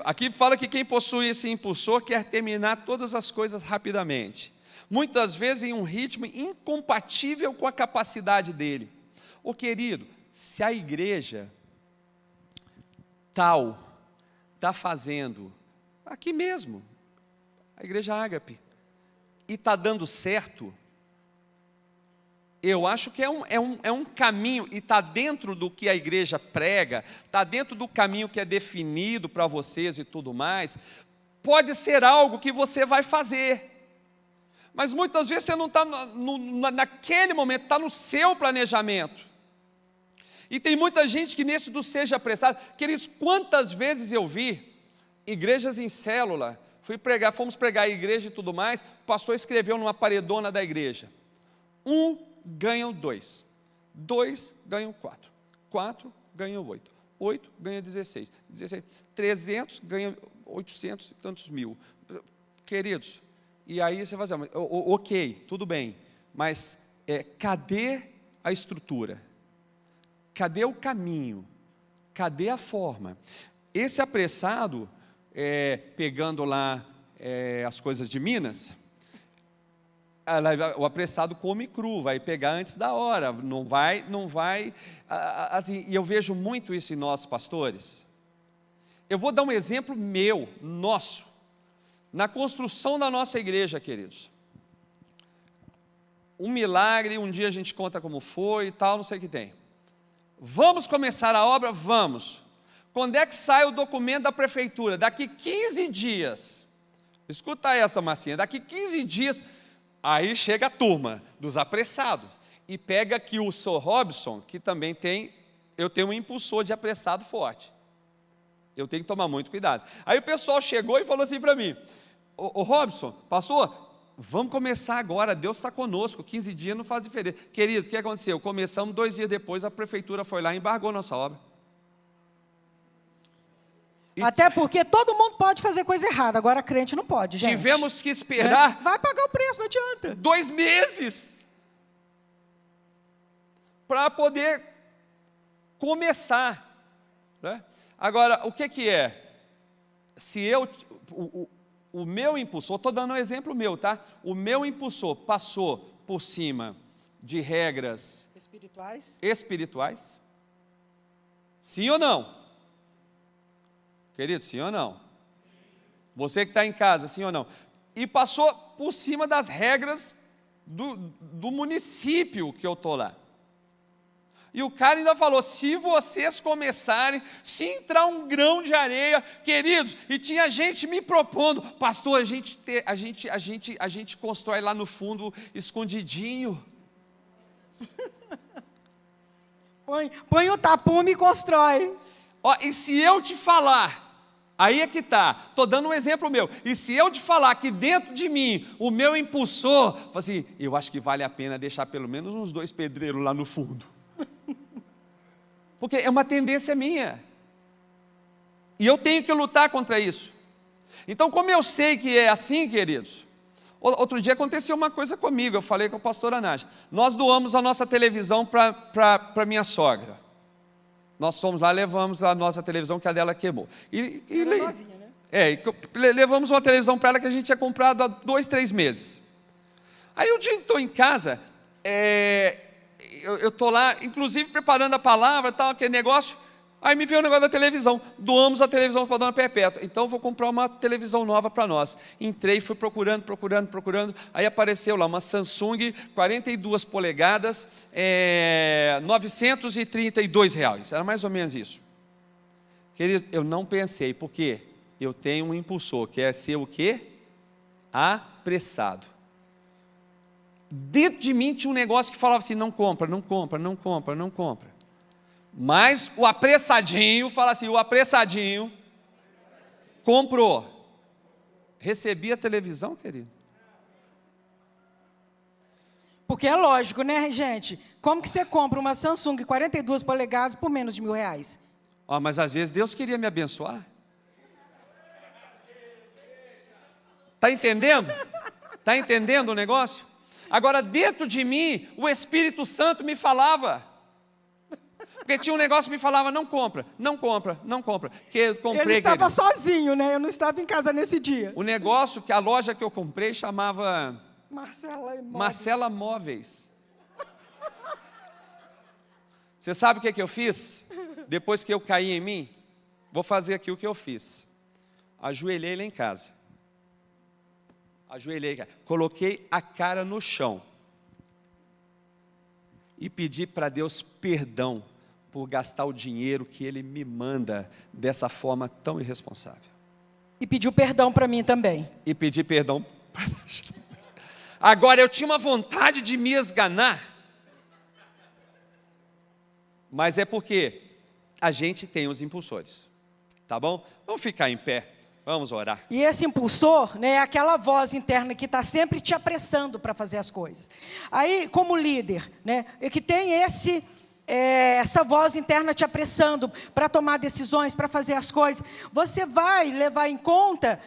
Aqui fala que quem possui esse impulsor quer terminar todas as coisas rapidamente. Muitas vezes em um ritmo incompatível com a capacidade dele. Ô querido, se a igreja tal está fazendo, aqui mesmo, a igreja Ágape, e está dando certo, eu acho que é um caminho, e está dentro do que a igreja prega, está dentro do caminho que é definido para vocês e tudo mais, pode ser algo que você vai fazer, mas muitas vezes você não está naquele momento, está no seu planejamento. E tem muita gente que nesse do seja apressado, queridos, quantas vezes eu vi igrejas em célula, fomos pregar a igreja e tudo mais, o pastor escreveu numa paredona da igreja: 1 ganham 2, 2 ganham 4, 4 ganham 8, 8 ganha 16, 16, 300 ganha 800 e tantos mil. Queridos, e aí você vai dizer, ok, tudo bem, mas cadê a estrutura? Cadê o caminho? Cadê a forma? Esse apressado, pegando lá as coisas de Minas, o apressado come cru, vai pegar antes da hora, não vai, assim, e eu vejo muito isso em nós, pastores. Eu vou dar um exemplo meu, nosso, na construção da nossa igreja, queridos. Um milagre, um dia a gente conta como foi e tal, não sei o que tem. Vamos começar a obra? Vamos. Quando é que sai o documento da prefeitura? Daqui 15 dias. Escuta essa, Marcinha, daqui 15 dias, aí chega a turma dos apressados, e pega aqui o Sr. Robson, que também eu tenho um impulsor de apressado forte. Eu tenho que tomar muito cuidado. Aí o pessoal chegou e falou assim para mim, ô Robson, pastor, vamos começar agora, Deus está conosco, 15 dias não faz diferença. Queridos, o que aconteceu? Começamos 2 dias depois, a prefeitura foi lá e embargou nossa obra. Até porque todo mundo pode fazer coisa errada, agora crente não pode, gente. Tivemos que esperar. Vai pagar o preço, não adianta. 2 meses para poder começar, né? Agora, o que é? Se o meu impulsor, estou dando um exemplo meu, tá? O meu impulsor passou por cima de regras espirituais? Sim ou não? Querido, sim ou não? Você que está em casa, sim ou não? E passou por cima das regras do município que eu estou lá. E o cara ainda falou, se vocês começarem, se entrar um grão de areia, queridos, e tinha gente me propondo, pastor, a gente constrói lá no fundo, escondidinho. Põe o tapume e constrói. Ó, e se eu te falar, aí é que está, estou dando um exemplo meu, e se eu te falar que dentro de mim, o meu impulsor, assim, eu acho que vale a pena deixar pelo menos uns 2 pedreiros lá no fundo. Porque é uma tendência minha. E eu tenho que lutar contra isso. Então, como eu sei que é assim, queridos, outro dia aconteceu uma coisa comigo, eu falei com a pastora Nádia. Nós doamos a nossa televisão para minha sogra. Nós fomos lá, levamos a nossa televisão, que a dela queimou. Novinha, né? Levamos uma televisão para ela que a gente tinha comprado há 2, 3 meses. Aí um dia eu estou em casa, eu estou lá, inclusive preparando a palavra, tal, aquele negócio, aí me veio o negócio da televisão, doamos a televisão para a dona Perpétua, então vou comprar uma televisão nova para nós. Entrei, fui procurando, aí apareceu lá uma Samsung, 42 polegadas, R$932, era mais ou menos isso. Querido, eu não pensei, porque eu tenho um impulsor, que é ser o quê? Apressado. Dentro de mim tinha um negócio que falava assim, não compra. Mas o apressadinho, fala assim, o apressadinho comprou. Recebi a televisão, querido. Porque é lógico, né, gente? Como que você compra uma Samsung 42 polegadas por menos de R$1.000? Mas às vezes Deus queria me abençoar. Está entendendo? Está entendendo o negócio? Agora, dentro de mim, o Espírito Santo me falava. Porque tinha um negócio que me falava, não compra. Que eu comprei, ele estava sozinho, né? Eu não estava em casa nesse dia. O negócio, a loja que eu comprei chamava Marcela Móveis. Você sabe o que eu fiz? Depois que eu caí em mim, vou fazer aqui o que eu fiz. Ajoelhei lá em casa. Coloquei a cara no chão e pedi para Deus perdão por gastar o dinheiro que Ele me manda dessa forma tão irresponsável. E pediu perdão para mim também. E pedi perdão para Agora, eu tinha uma vontade de me esganar, mas é porque a gente tem os impulsores, tá bom? Vamos ficar em pé. Vamos orar. E esse impulsor, né, é aquela voz interna que está sempre te apressando para fazer as coisas. Aí, como líder, né, é que tem essa voz interna te apressando para tomar decisões, para fazer as coisas, você vai levar em conta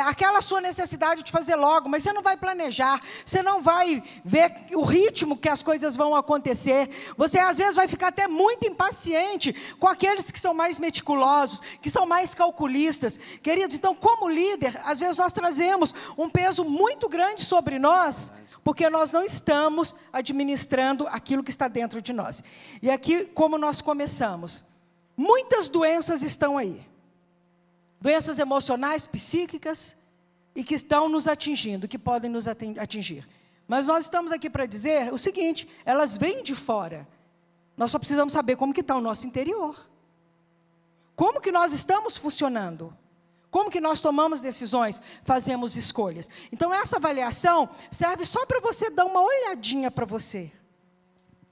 aquela sua necessidade de fazer logo, mas você não vai planejar, você não vai ver o ritmo que as coisas vão acontecer. Você, às vezes, vai ficar até muito impaciente com aqueles que são mais meticulosos, que são mais calculistas. Queridos, então, como líder, às vezes nós trazemos um peso muito grande sobre nós, porque nós não estamos administrando aquilo que está dentro de nós. E aqui, como nós começamos, muitas doenças estão aí. Doenças emocionais, psíquicas, e que estão nos atingindo, que podem nos atingir. Mas nós estamos aqui para dizer o seguinte: elas vêm de fora. Nós só precisamos saber como que está o nosso interior. Como que nós estamos funcionando? Como que nós tomamos decisões, fazemos escolhas? Então, essa avaliação serve só para você dar uma olhadinha para você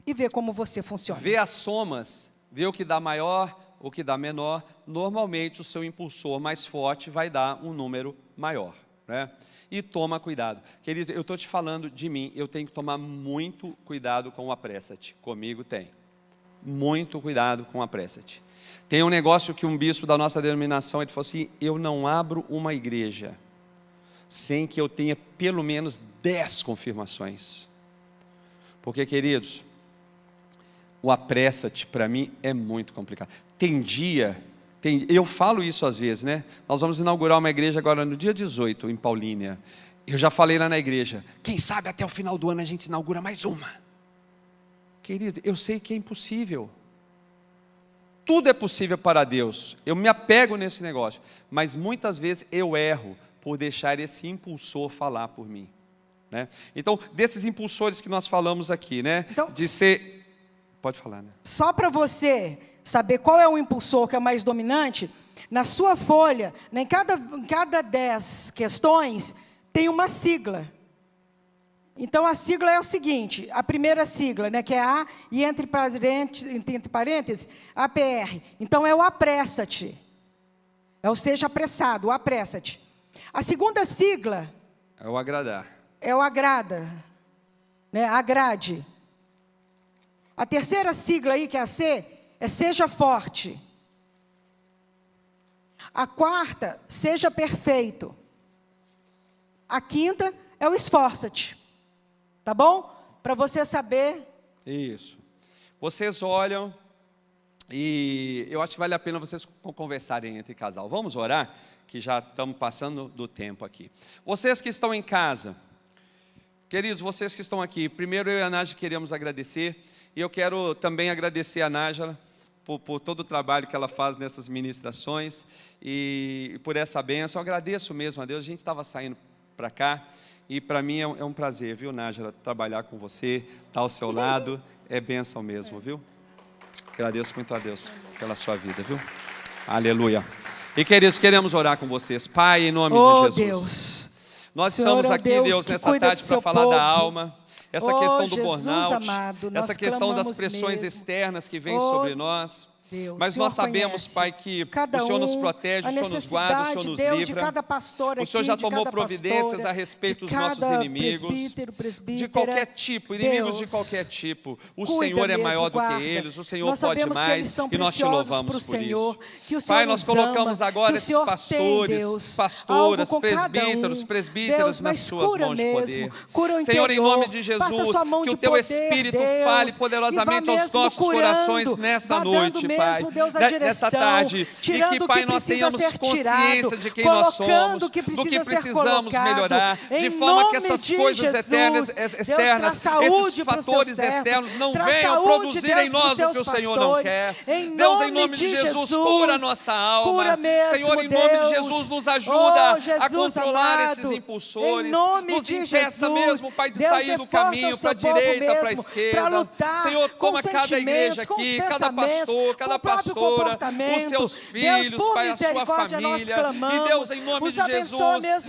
e ver como você funciona. Ver as somas, ver o que dá maior, o que dá menor. Normalmente o seu impulsor mais forte vai dar um número maior, né? E toma cuidado. Querido, eu estou te falando de mim, eu tenho que tomar muito cuidado com o apressa-te. Comigo tem. Muito cuidado com o apressa-te. Tem um negócio que um bispo da nossa denominação, ele falou assim: eu não abro uma igreja sem que eu tenha pelo menos 10 confirmações. Porque, queridos, o apressa-te, para mim, é muito complicado. Eu falo isso às vezes, né? Nós vamos inaugurar uma igreja agora no dia 18, em Paulínia. Eu já falei lá na igreja, quem sabe até o final do ano a gente inaugura mais uma. Querido, eu sei que é impossível. Tudo é possível para Deus. Eu me apego nesse negócio. Mas muitas vezes eu erro por deixar esse impulsor falar por mim, né? Então, desses impulsores que nós falamos aqui, né? Então, de ser... Pode falar, né? Só para você saber qual é o impulsor que é mais dominante, na sua folha, né, em cada 10 questões, tem uma sigla. Então, a sigla é o seguinte: a primeira sigla, né, que é A, e entre parênteses, APR. Então, é o apressa-te. É o seja apressado, o apressa-te. A segunda sigla... É o agradar. É o agrada, né, agrade. A terceira sigla aí, que é a C, é seja forte. A quarta, seja perfeito. A quinta é o esforça-te. Tá bom? Para você saber. Isso. Vocês olham e eu acho que vale a pena vocês conversarem entre casal. Vamos orar, que já estamos passando do tempo aqui. Vocês que estão em casa, queridos, vocês que estão aqui, primeiro eu e a Nájila queríamos agradecer. E eu quero também agradecer a Nájila por todo o trabalho que ela faz nessas ministrações e por essa bênção. Eu agradeço mesmo a Deus. A gente estava saindo para cá e para mim é um prazer, viu, Nájila, trabalhar com você, estar ao seu lado. É bênção mesmo, viu? Agradeço muito a Deus pela sua vida, viu? Aleluia. E, queridos, queremos orar com vocês. Pai, em nome de Jesus. Deus. Nós Senhor, estamos aqui, Deus, nessa tarde para falar povo. Da alma. Essa questão do Jesus burnout, amado, essa questão das clamamos pressões mesmo. Externas que vêm sobre nós. Deus, Mas nós sabemos, Pai, que o Senhor nos protege, o Senhor nos guarda, o Senhor nos Deus, livra. O Senhor já tomou providências a respeito dos nossos inimigos, de qualquer tipo, inimigos de qualquer tipo. O Senhor é maior do que eles, o Senhor pode mais, e nós te louvamos por isso. Pai, nós colocamos agora esses pastores, pastoras, presbíteros nas suas mãos de poder. Senhor, em nome de Jesus, que o teu Espírito fale poderosamente aos nossos corações nesta noite, Pai, nessa tarde, e que, Pai, nós tenhamos consciência de quem nós somos, do que precisamos melhorar, de forma que essas coisas externas, esses fatores externos não venham produzir em nós o que o Senhor não quer. Deus, em nome de Jesus, cura a nossa alma. Senhor, em nome de Jesus, nos ajuda a controlar esses impulsores, nos impeça mesmo, Pai, de sair do caminho para a direita, para a esquerda. Senhor, toma cada igreja aqui, cada pastor, cada pastora, os seus filhos, Pai, a sua família. E Deus, em nome de Jesus, nos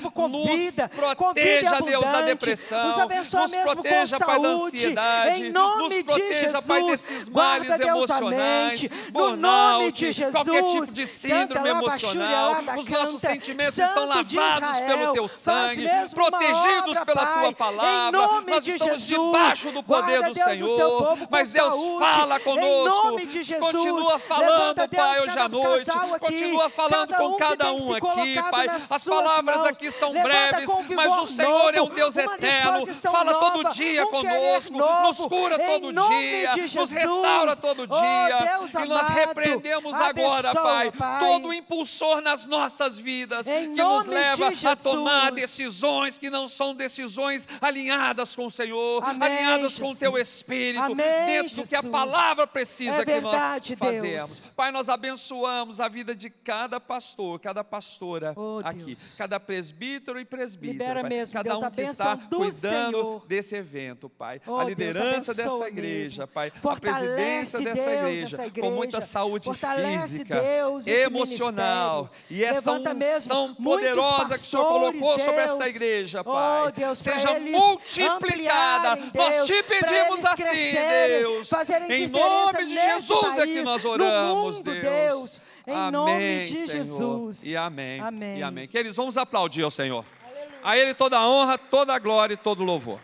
proteja, Deus, da depressão, nos proteja, Pai, da ansiedade, nos proteja, Pai, desses males emocionais, burnout, qualquer tipo de síndrome emocional. Os nossos sentimentos estão lavados pelo teu sangue, protegidos pela tua palavra. Nós estamos debaixo do poder do Senhor. Mas Deus, fala conosco, continua Continua falando, Levanta, Deus, Pai, hoje à cada noite. casal aqui, Continua falando cada com que cada tem se um aqui, colocado Pai. nas As suas palavras mãos. aqui são Levanta breves, com vigor mas o Senhor é um novo, Deus uma eterno. disposição Fala nova, todo dia um querer conosco, novo, nos cura em todo nome dia, de nos Jesus. restaura todo Oh, dia. Deus E nós amado, repreendemos agora, abençoa, Pai, Pai. todo impulsor nas nossas vidas Em que nos nome leva de a tomar Jesus. decisões que não são decisões alinhadas com o Senhor, Amém, alinhadas com o Teu Jesus. Espírito, Amém, dentro do que a Jesus. palavra precisa É que nós verdade, fazemos. Deus. Pai, nós abençoamos a vida de cada pastor, cada pastora Oh, aqui, Deus. cada presbítero e presbítera, Libera Pai, mesmo, cada Deus, a um que bênção está do cuidando Senhor. desse evento, Pai. Oh, A Deus, liderança abençoa dessa igreja, mesmo. Pai, a Fortalece, presidência dessa Deus, igreja, essa com muita igreja. saúde Fortalece, física, Deus, esse emocional, e essa Levanta mesmo unção muitos poderosa que o Senhor pastores, colocou sobre Deus. essa igreja, Oh, Pai, Deus, pra seja eles multiplicada. ampliarem, Nós Deus, te pra pedimos eles assim, crescerem, Deus, fazerem em diferença nome de nesse Jesus é que país, nós no oramos, mundo, Deus. Em Amém, nome de Senhor. Jesus. E amém. Amém. E amém. Queridos, vamos aplaudir ao Senhor. A Ele toda a honra, toda a glória e todo o louvor.